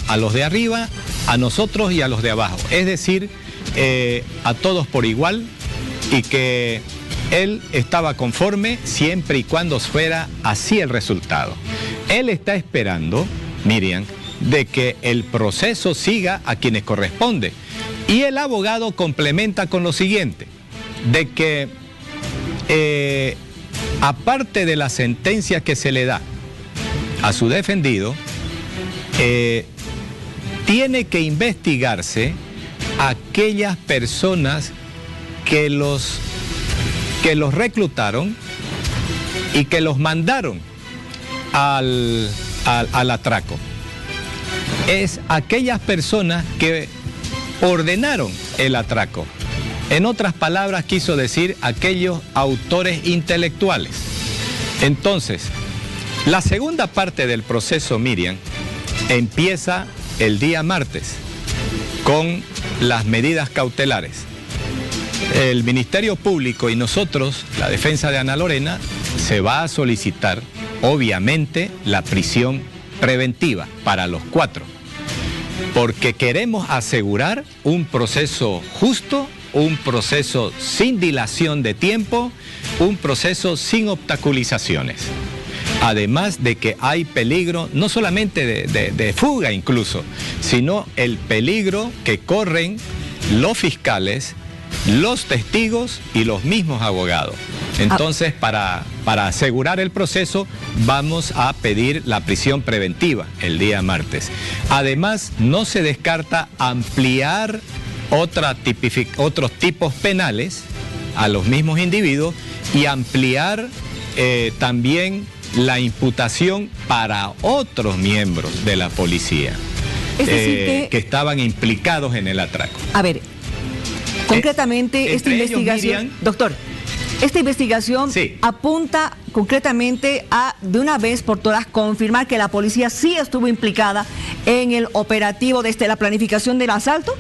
a los de arriba, a nosotros y a los de abajo. Es decir, a todos por igual, y que él estaba conforme siempre y cuando fuera así el resultado. Él está esperando, Miriam, de que el proceso siga a quienes corresponde. Y el abogado complementa con lo siguiente, de que aparte de la sentencia que se le da a su defendido, tiene que investigarse aquellas personas que los reclutaron y que los mandaron al atraco. Es aquellas personas que ordenaron el atraco. En otras palabras, quiso decir aquellos autores intelectuales. Entonces, la segunda parte del proceso, Miriam, empieza el día martes con las medidas cautelares. El Ministerio Público y nosotros, la defensa de Ana Lorena, se va a solicitar, obviamente, la prisión preventiva para los 4, porque queremos asegurar un proceso justo, un proceso sin dilación de tiempo, un proceso sin obstaculizaciones. Además de que hay peligro, no solamente de fuga incluso, sino el peligro que corren los fiscales, los testigos y los mismos abogados. Entonces, para asegurar el proceso, vamos a pedir la prisión preventiva el día martes. Además, no se descarta ampliar otros tipos penales a los mismos individuos y ampliar también la imputación para otros miembros de la policía que estaban implicados en el atraco. A ver, concretamente esta investigación, doctor, esta investigación apunta concretamente a, de una vez por todas, confirmar que la policía sí estuvo implicada en el operativo desde la planificación del asalto.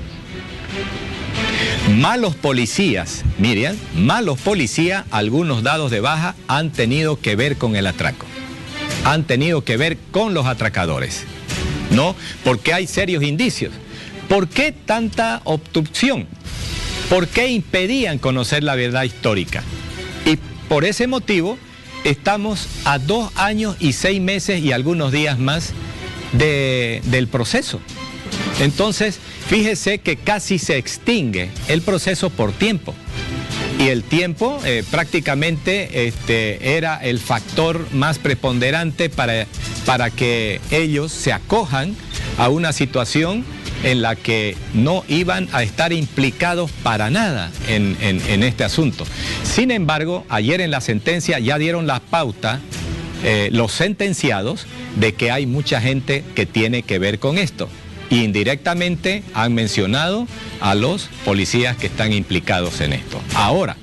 Malos policías, Miriam, malos policías, algunos dados de baja han tenido que ver con el atraco. Han tenido que ver con los atracadores, ¿no? Porque hay serios indicios. ¿Por qué tanta obstrucción? ¿Por qué impedían conocer la verdad histórica? Y por ese motivo estamos a 2 años y 6 meses y algunos días más del proceso. Entonces, fíjese que casi se extingue el proceso por tiempo. Y el tiempo prácticamente era el factor más preponderante para que ellos se acojan a una situación en la que no iban a estar implicados para nada en este asunto. Sin embargo, ayer en la sentencia ya dieron la pauta los sentenciados de que hay mucha gente que tiene que ver con esto. Indirectamente han mencionado a los policías que están implicados en esto. Ahora,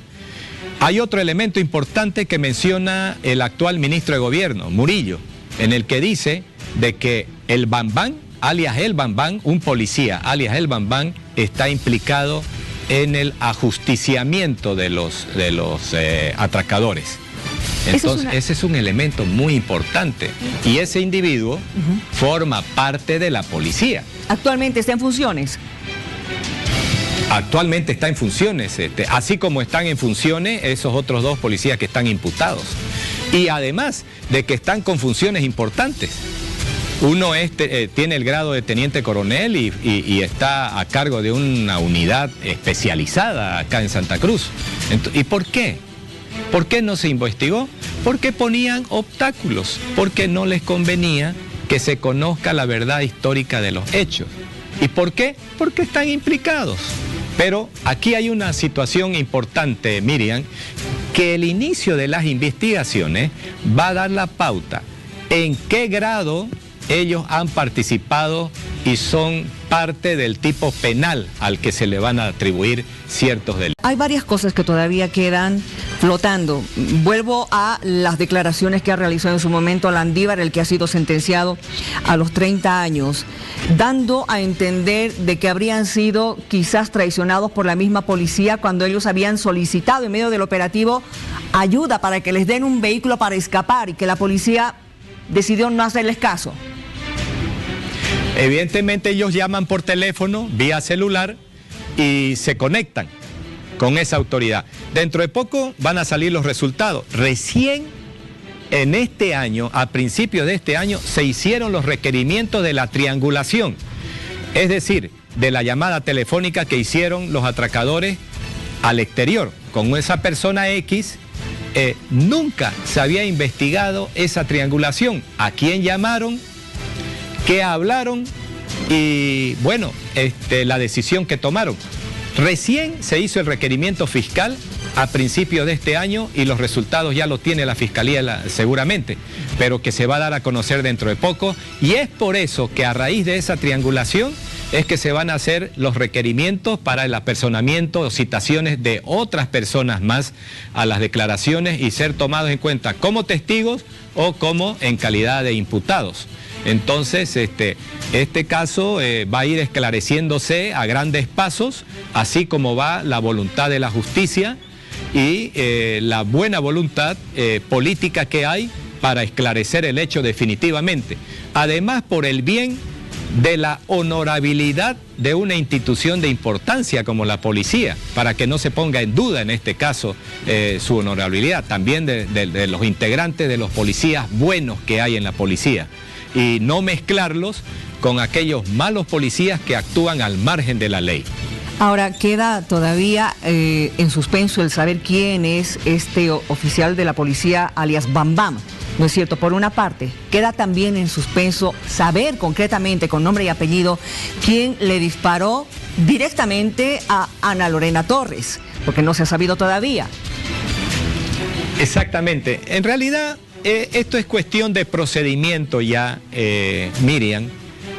hay otro elemento importante que menciona el actual ministro de Gobierno, Murillo, en el que dice de que el Bambán, alias el Bambán, un policía, alias el Bambán, está implicado en el ajusticiamiento de los atracadores. Entonces, ese es un elemento muy importante. Y ese individuo forma parte de la policía. ¿Actualmente está en funciones? Actualmente está en funciones, así como están en funciones esos otros 2 policías que están imputados. Y además de que están con funciones importantes. Uno tiene el grado de teniente coronel y está a cargo de una unidad especializada acá en Santa Cruz. ¿Y por qué? ¿Por qué no se investigó? Porque ponían obstáculos, porque no les convenía que se conozca la verdad histórica de los hechos. ¿Y por qué? Porque están implicados. Pero aquí hay una situación importante, Miriam, que el inicio de las investigaciones va a dar la pauta en qué grado ellos han participado y son parte del tipo penal al que se le van a atribuir ciertos delitos. Hay varias cosas que todavía quedan flotando. Vuelvo a las declaraciones que ha realizado en su momento Landívar, el que ha sido sentenciado a los 30 años, dando a entender de que habrían sido quizás traicionados por la misma policía cuando ellos habían solicitado en medio del operativo ayuda para que les den un vehículo para escapar y que la policía decidió no hacerles caso. Evidentemente ellos llaman por teléfono, vía celular, y se conectan. con esa autoridad. Dentro de poco van a salir los resultados. Recién en este año, a principios de este año, se hicieron los requerimientos de la triangulación, es decir, de la llamada telefónica que hicieron los atracadores al exterior con esa persona X. Nunca se había investigado esa triangulación, a quién llamaron, qué hablaron y bueno, la decisión que tomaron. Recién se hizo el requerimiento fiscal a principios de este año y los resultados ya los tiene la Fiscalía seguramente, pero que se va a dar a conocer dentro de poco, y es por eso que a raíz de esa triangulación es que se van a hacer los requerimientos para el apersonamiento o citaciones de otras personas más a las declaraciones y ser tomados en cuenta como testigos o como en calidad de imputados. Entonces, este caso va a ir esclareciéndose a grandes pasos, así como va la voluntad de la justicia y la buena voluntad política que hay para esclarecer el hecho definitivamente. Además, por el bien de la honorabilidad de una institución de importancia como la policía, para que no se ponga en duda en este caso su honorabilidad, también de los integrantes de los policías buenos que hay en la policía, y no mezclarlos con aquellos malos policías que actúan al margen de la ley. Ahora, queda todavía en suspenso el saber quién es este oficial de la policía, alias Bam Bam, ¿no es cierto? Por una parte, queda también en suspenso saber concretamente, con nombre y apellido, quién le disparó directamente a Ana Lorena Torres, porque no se ha sabido todavía. Exactamente. En realidad, esto es cuestión de procedimiento ya, Miriam,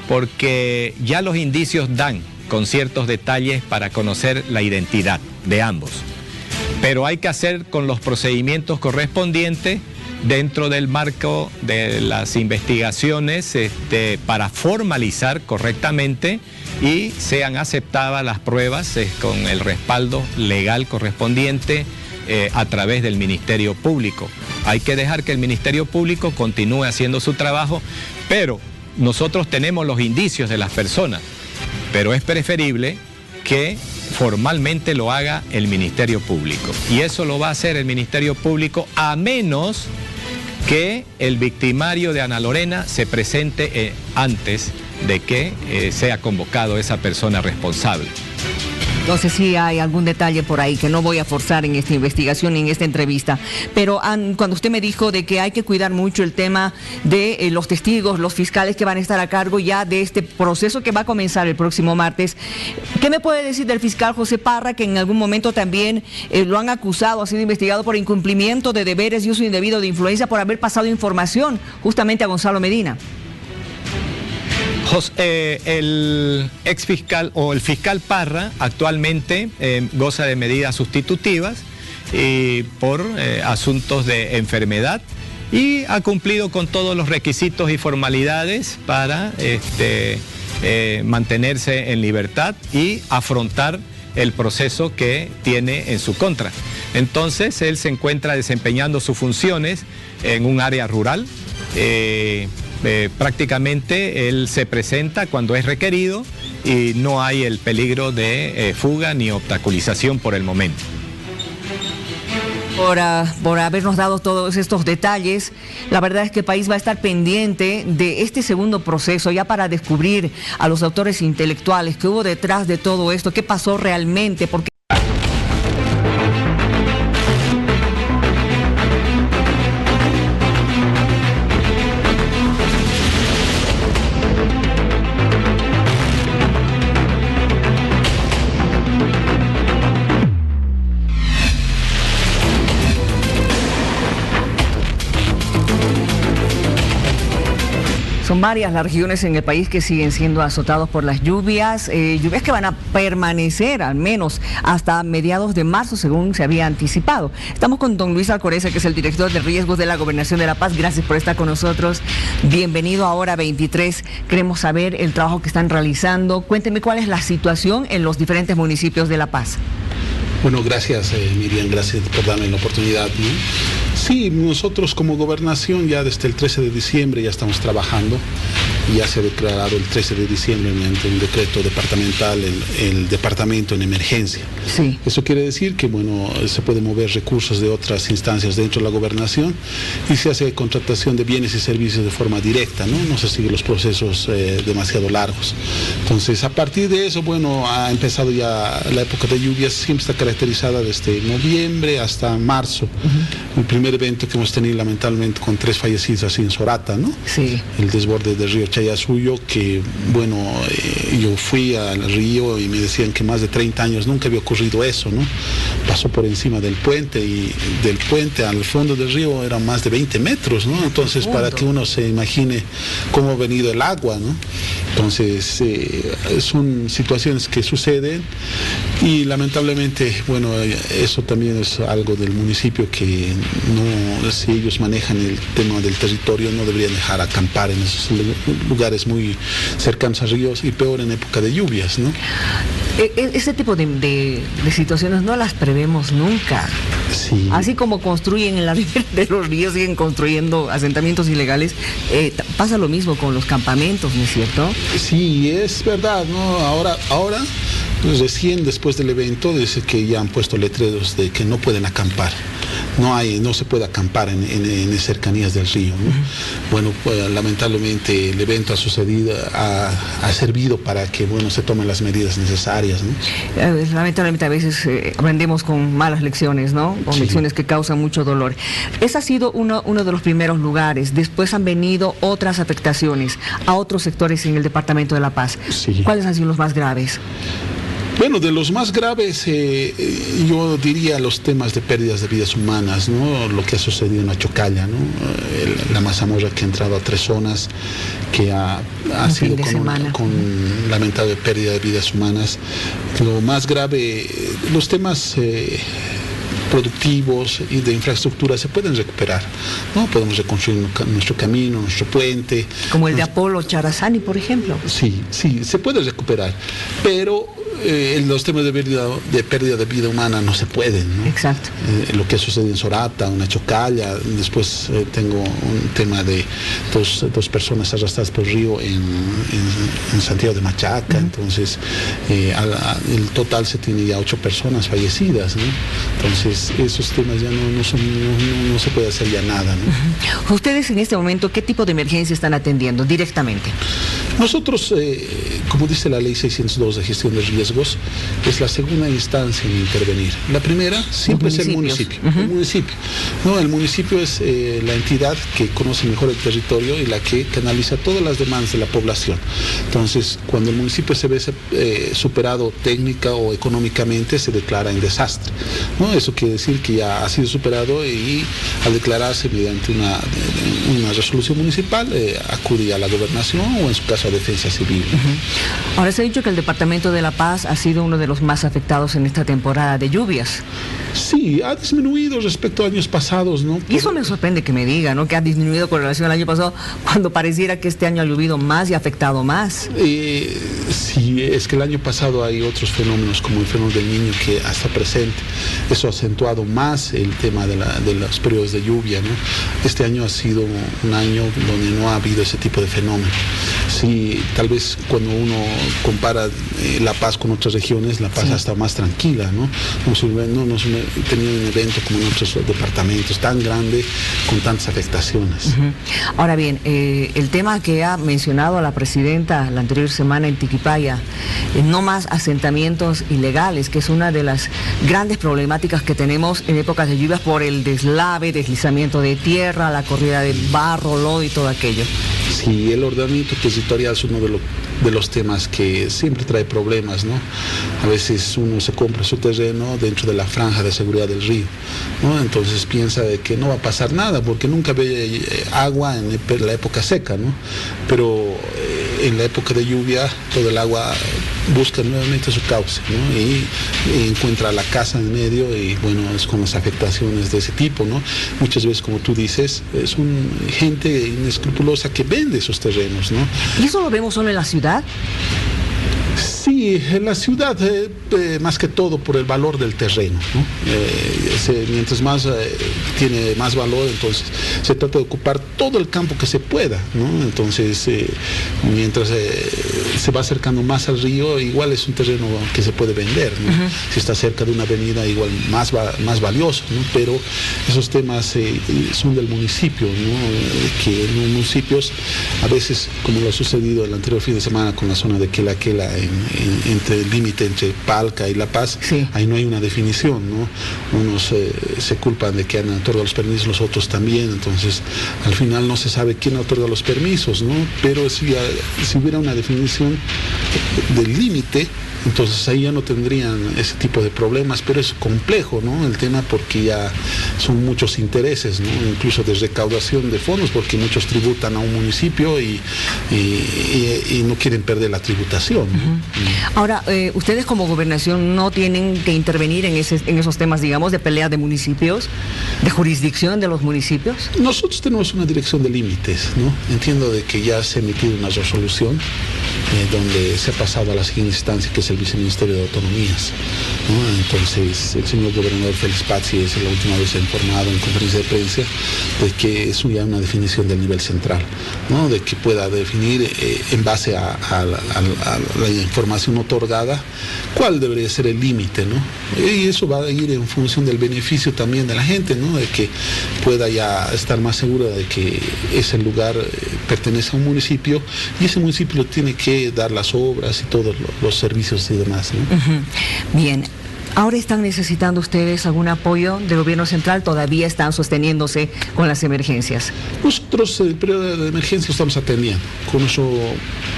porque ya los indicios dan con ciertos detalles para conocer la identidad de ambos. Pero hay que hacer con los procedimientos correspondientes dentro del marco de las investigaciones para formalizar correctamente y sean aceptadas las pruebas con el respaldo legal correspondiente a través del Ministerio Público. Hay que dejar que el Ministerio Público continúe haciendo su trabajo, pero nosotros tenemos los indicios de las personas, pero es preferible que formalmente lo haga el Ministerio Público. Y eso lo va a hacer el Ministerio Público a menos que el victimario de Ana Lorena se presente antes de que sea convocado esa persona responsable. Entonces sí hay algún detalle por ahí que no voy a forzar en esta investigación, en esta entrevista. Pero cuando usted me dijo de que hay que cuidar mucho el tema de los testigos, los fiscales que van a estar a cargo ya de este proceso que va a comenzar el próximo martes, ¿qué me puede decir del fiscal José Parra, que en algún momento también lo han acusado, ha sido investigado por incumplimiento de deberes y uso indebido de influencia por haber pasado información justamente a Gonzalo Medina? El exfiscal o el fiscal Parra actualmente goza de medidas sustitutivas por asuntos de enfermedad y ha cumplido con todos los requisitos y formalidades para mantenerse en libertad y afrontar el proceso que tiene en su contra. Entonces él se encuentra desempeñando sus funciones en un área rural. Prácticamente él se presenta cuando es requerido y no hay el peligro de fuga ni obstaculización por el momento. Por habernos dado todos estos detalles, la verdad es que el país va a estar pendiente de este segundo proceso ya para descubrir a los autores intelectuales que hubo detrás de todo esto, qué pasó realmente, porque son varias las regiones en el país que siguen siendo azotados por las lluvias, lluvias que van a permanecer al menos hasta mediados de marzo, según se había anticipado. Estamos con don Luis Alcoreza, que es el director de riesgos de la Gobernación de La Paz. Gracias por estar con nosotros. Bienvenido a Hora 23. Queremos saber el trabajo que están realizando. Cuénteme cuál es la situación en los diferentes municipios de La Paz. Bueno, gracias Miriam, gracias por darme la oportunidad, ¿no? Sí, nosotros como gobernación ya desde el 13 de diciembre ya estamos trabajando y ya se ha declarado el 13 de diciembre mediante un decreto departamental el departamento en emergencia. Sí. Eso quiere decir que, bueno, se pueden mover recursos de otras instancias dentro de la gobernación y se hace contratación de bienes y servicios de forma directa, ¿no? No se siguen los procesos demasiado largos. Entonces, a partir de eso, bueno, ha empezado ya la época de lluvias, siempre está caracterizada desde noviembre hasta marzo. El primer evento que hemos tenido, lamentablemente, con 3 fallecidos así en Sorata, ¿no? Sí. El desborde del río Chayasuyo, que, bueno, yo fui al río y me decían que más de 30 años nunca había ocurrido eso, ¿no? Pasó por encima del puente y del puente al fondo del río eran más de 20 metros, ¿no? Entonces, para que uno se imagine cómo ha venido el agua, ¿no? Entonces, son situaciones que suceden y lamentablemente, bueno, eso también es algo del municipio que no, si ellos manejan el tema del territorio, no deberían dejar acampar en esos lugares muy cercanos a ríos y peor en época de lluvias, ¿no? Ese tipo de situaciones no las prevemos nunca. Sí. Así como construyen en la ribera de los ríos, siguen construyendo asentamientos ilegales, pasa lo mismo con los campamentos, ¿no es cierto? Sí, es verdad, ¿no? Ahora recién después del evento dice que ya han puesto letreros de que no pueden acampar. No se puede acampar en cercanías del río, ¿no? Bueno, pues, lamentablemente el evento ha sucedido, ha servido para que, bueno, se tomen las medidas necesarias, ¿no? Lamentablemente a veces aprendemos con malas lecciones, ¿no? Con lecciones que causan mucho dolor. Ese ha sido uno de los primeros lugares. Después han venido otras afectaciones a otros sectores en el departamento de La Paz. Sí. ¿Cuáles han sido los más graves? Bueno, de los más graves, yo diría los temas de pérdidas de vidas humanas, ¿no? Lo que ha sucedido en Achocalla, ¿no? La mazamorra que ha entrado a 3 zonas, que ha sido con lamentable pérdida de vidas humanas. Lo más grave, los temas productivos y de infraestructura se pueden recuperar, ¿no? Podemos reconstruir nuestro camino, nuestro puente. Como el de Apolo Charazani, por ejemplo. Sí, se puede recuperar, pero en los temas de pérdida de vida humana no se pueden, ¿no? Exacto. Lo que sucede en Sorata, en Achocalla, después tengo un tema de dos personas arrastradas por el río en Santiago de Machaca, entonces el total se tiene ya 8 personas fallecidas, ¿no? Entonces esos temas ya no se puede hacer ya nada, ¿no? ¿Ustedes en este momento qué tipo de emergencia están atendiendo directamente? Nosotros, como dice la ley 602 de gestión de riesgos, es la segunda instancia en intervenir. La primera siempre es el municipio. El municipio, ¿no? El municipio es la entidad que conoce mejor el territorio y la que canaliza todas las demandas de la población. Entonces, cuando el municipio se ve superado técnica o económicamente, se declara en desastre, ¿no? Eso quiere decir que ya ha sido superado y al declararse mediante una resolución municipal, acude a la gobernación o en su caso a Defensa Civil. Ahora se ha dicho que el departamento de La Paz ha sido uno de los más afectados en esta temporada de lluvias. Sí, ha disminuido respecto a años pasados, ¿no? Y eso me sorprende que me diga, ¿no? Que ha disminuido con relación al año pasado, cuando pareciera que este año ha llovido más y ha afectado más. Sí, es que el año pasado hay otros fenómenos como el fenómeno del Niño que está presente. Eso ha acentuado más el tema de los periodos de lluvia, ¿no? Este año ha sido un año donde no ha habido ese tipo de fenómeno. Sí, tal vez cuando uno compara La Paz con otras regiones, La Paz ha estado más tranquila, ¿no? No hemos tenido un evento como en otros departamentos tan grande con tantas afectaciones. Ahora bien, el tema que ha mencionado la presidenta la anterior semana en Tiquipaya, no más asentamientos ilegales, que es una de las grandes problemáticas que tenemos en épocas de lluvias por el deslave, deslizamiento de tierra, la corrida del barro, lodo y todo aquello. Sí, el ordenamiento territorial es uno de los temas que siempre trae problemas, ¿no? A veces uno se compra su terreno dentro de la franja de seguridad del río, ¿no? Entonces piensa de que no va a pasar nada porque nunca ve agua en la época seca, ¿no? Pero en la época de lluvia todo el agua busca nuevamente su cauce, ¿no? Y encuentra la casa en medio y bueno, es con las afectaciones de ese tipo, ¿no? Muchas veces, como tú dices, es gente inescrupulosa que vende esos terrenos, ¿no? ¿Y eso lo vemos solo en la ciudad? Sí, en la ciudad, más que todo por el valor del terreno, ¿no? Mientras más tiene más valor, entonces se trata de ocupar todo el campo que se pueda, ¿no? Entonces, mientras se va acercando más al río, igual es un terreno que se puede vender, ¿no? Si está cerca de una avenida, igual más valioso, ¿no? Pero esos temas son del municipio, ¿no? Que en los municipios, a veces, como lo ha sucedido el anterior fin de semana con la zona de Quelaquela, entre el límite entre Palca y La Paz, ahí no hay una definición, ¿no? Unos se culpan de que han otorgado los permisos, los otros también, entonces al final no se sabe quién otorga los permisos, ¿no? Pero si hubiera una definición del límite, entonces ahí ya no tendrían ese tipo de problemas, pero es complejo, ¿no? El tema, porque ya son muchos intereses, ¿no? Incluso de recaudación de fondos, porque muchos tributan a un municipio y no quieren perder la tributación, ¿no? Ahora, ustedes como gobernación no tienen que intervenir en esos temas, digamos, de pelea de municipios, de jurisdicción de los municipios. Nosotros tenemos una dirección de límites, ¿no? Entiendo de que ya se ha emitido una resolución donde se ha pasado a la siguiente instancia, que es el Viceministerio de Autonomías, ¿no? Entonces el señor gobernador Félix Pazzi es la última vez ha informado en conferencia de prensa de que es ya una definición del nivel central, ¿no? De que pueda definir en base a la información otorgada cuál debería ser el límite, ¿no? Y eso va a ir en función del beneficio también de la gente, ¿no? De que pueda ya estar más segura de que ese lugar pertenece a un municipio y ese municipio tiene que dar las obras y todos los servicios y demás, ¿no? Bien. ¿Ahora están necesitando ustedes algún apoyo del gobierno central? ¿Todavía están sosteniéndose con las emergencias? Nosotros el periodo de emergencia estamos atendiendo con nuestro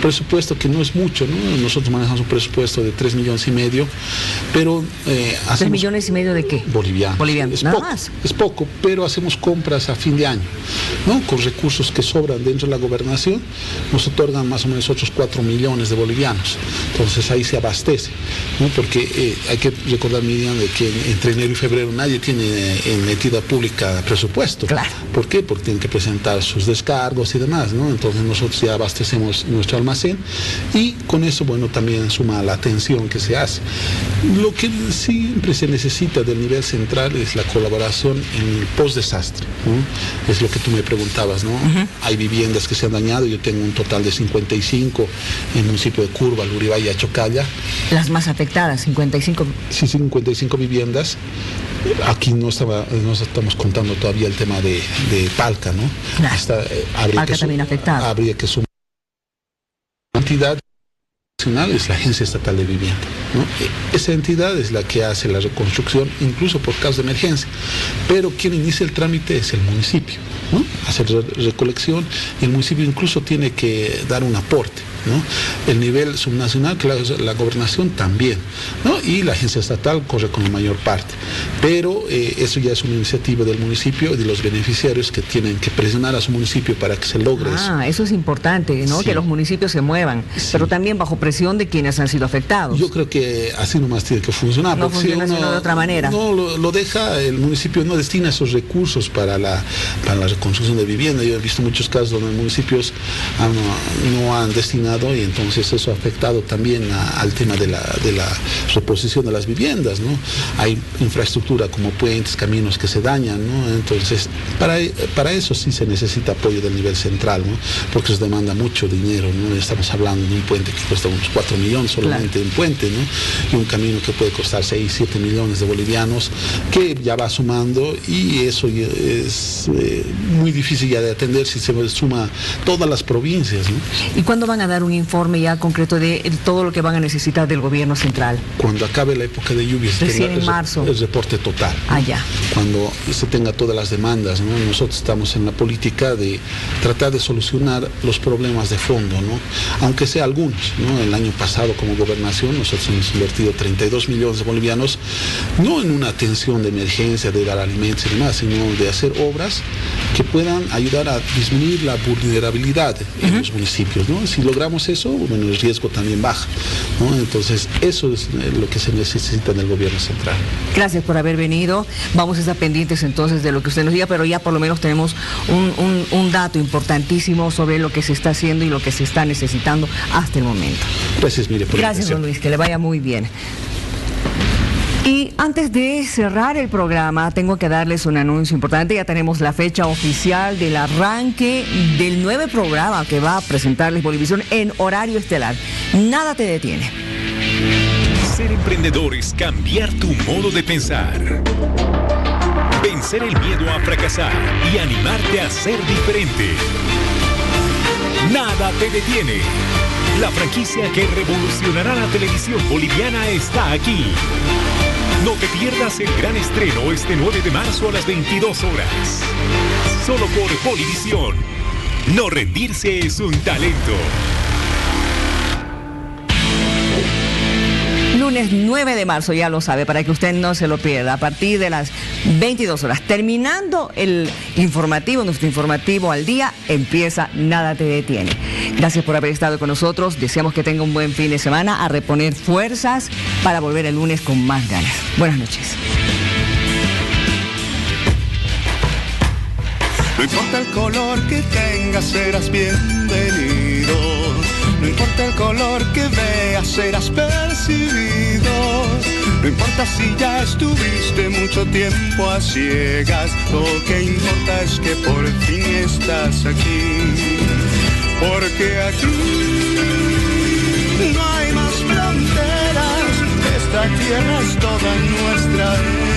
presupuesto, que no es mucho, ¿no? Nosotros manejamos un presupuesto de 3,5 millones, pero hacemos... ¿3,5 millones de qué? Bolivianos. Nada más. Es poco, pero hacemos compras a fin de año, ¿no? Con recursos que sobran dentro de la gobernación, nos otorgan más o menos otros 4 millones de bolivianos. Entonces ahí se abastece, ¿no? Porque hay que recordar, Miriam, de que entre enero y febrero nadie tiene en entidad pública presupuesto. Claro. ¿Por qué? Porque tienen que presentar sus descargos y demás, ¿no? Entonces nosotros ya abastecemos nuestro almacén y con eso, bueno, también suma la atención que se hace. Lo que siempre se necesita del nivel central es la colaboración en el post-desastre, ¿no? Es lo que tú me preguntabas, ¿no? Hay viviendas que se han dañado, yo tengo un total de 55 en el municipio de Curva, Luribay y Achocalla. Las más afectadas, 55. Sí, 55 viviendas. Aquí no estamos contando todavía el tema de Palca, ¿no? Claro. Palca también afectada. Habría que sumar la entidad nacional, es la Agencia Estatal de Vivienda, ¿no? Esa entidad es la que hace la reconstrucción, incluso por casos de emergencia, pero quien inicia el trámite es el municipio, ¿no? Hacer recolección, y el municipio incluso tiene que dar un aporte, ¿no? El nivel subnacional, claro, la gobernación también, ¿no? Y la agencia estatal corre con la mayor parte, pero eso ya es una iniciativa del municipio y de los beneficiarios que tienen que presionar a su municipio para que se logre eso. Eso es importante, ¿no? Sí. Que los municipios se muevan, sí, pero también bajo presión de quienes han sido afectados. Yo creo que así nomás tiene que funcionar. No funciona de otra manera. No lo deja, el municipio no destina esos recursos para la reconstrucción de vivienda. Yo he visto muchos casos donde municipios no han destinado, y entonces eso ha afectado también al tema de la reposición de las viviendas, ¿no? Hay infraestructura como puentes, caminos que se dañan, ¿no? Entonces, para eso sí se necesita apoyo del nivel central, ¿no? Porque se demanda mucho dinero, ¿no? Estamos hablando de un puente que cuesta unos 4 millones solamente, claro, un puente, ¿no? Y un camino que puede costar 6, 7 millones de bolivianos, que ya va sumando, y eso es muy difícil ya de atender si se suma todas las provincias, ¿no? ¿Y cuándo van a dar un informe ya concreto de todo lo que van a necesitar del gobierno central? Cuando acabe la época de lluvias, recién en marzo. El reporte total, ¿no? Ya. Cuando se tenga todas las demandas, ¿no? Nosotros estamos en la política de tratar de solucionar los problemas de fondo, ¿no? Aunque sea algunos, ¿no? El año pasado, como gobernación, nosotros hemos invertido 32 millones de bolivianos, no en una atención de emergencia, de dar alimentos y demás, sino de hacer obras que puedan ayudar a disminuir la vulnerabilidad en los municipios, ¿no? Si logramos logramos eso, bueno, el riesgo también baja, ¿no? Entonces, eso es lo que se necesita en el gobierno central. Gracias por haber venido. Vamos a estar pendientes entonces de lo que usted nos diga, pero ya por lo menos tenemos un dato importantísimo sobre lo que se está haciendo y lo que se está necesitando hasta el momento. Gracias, Mire, por la Gracias, invitación. don Luis, que le vaya muy bien. Y antes de cerrar el programa, tengo que darles un anuncio importante. Ya tenemos la fecha oficial del arranque del nuevo programa que va a presentarles Bolivisión en horario estelar. Nada te detiene. Ser emprendedor es cambiar tu modo de pensar. Vencer el miedo a fracasar y animarte a ser diferente. Nada te detiene. La franquicia que revolucionará la televisión boliviana está aquí. No te pierdas el gran estreno este 9 de marzo a las 22 horas. Solo por Bolivisión. No rendirse es un talento. Lunes 9 de marzo, ya lo sabe, para que usted no se lo pierda, a partir de las 22 horas. Terminando el informativo, nuestro informativo al día, empieza Nada te detiene. Gracias por haber estado con nosotros, deseamos que tenga un buen fin de semana, a reponer fuerzas para volver el lunes con más ganas. Buenas noches. No importa el color que tengas, serás bienvenido. No importa el color que veas, serás percibido. No importa si ya estuviste mucho tiempo a ciegas. Lo que importa es que por fin estás aquí. Porque aquí no hay más fronteras. Esta tierra es toda nuestra.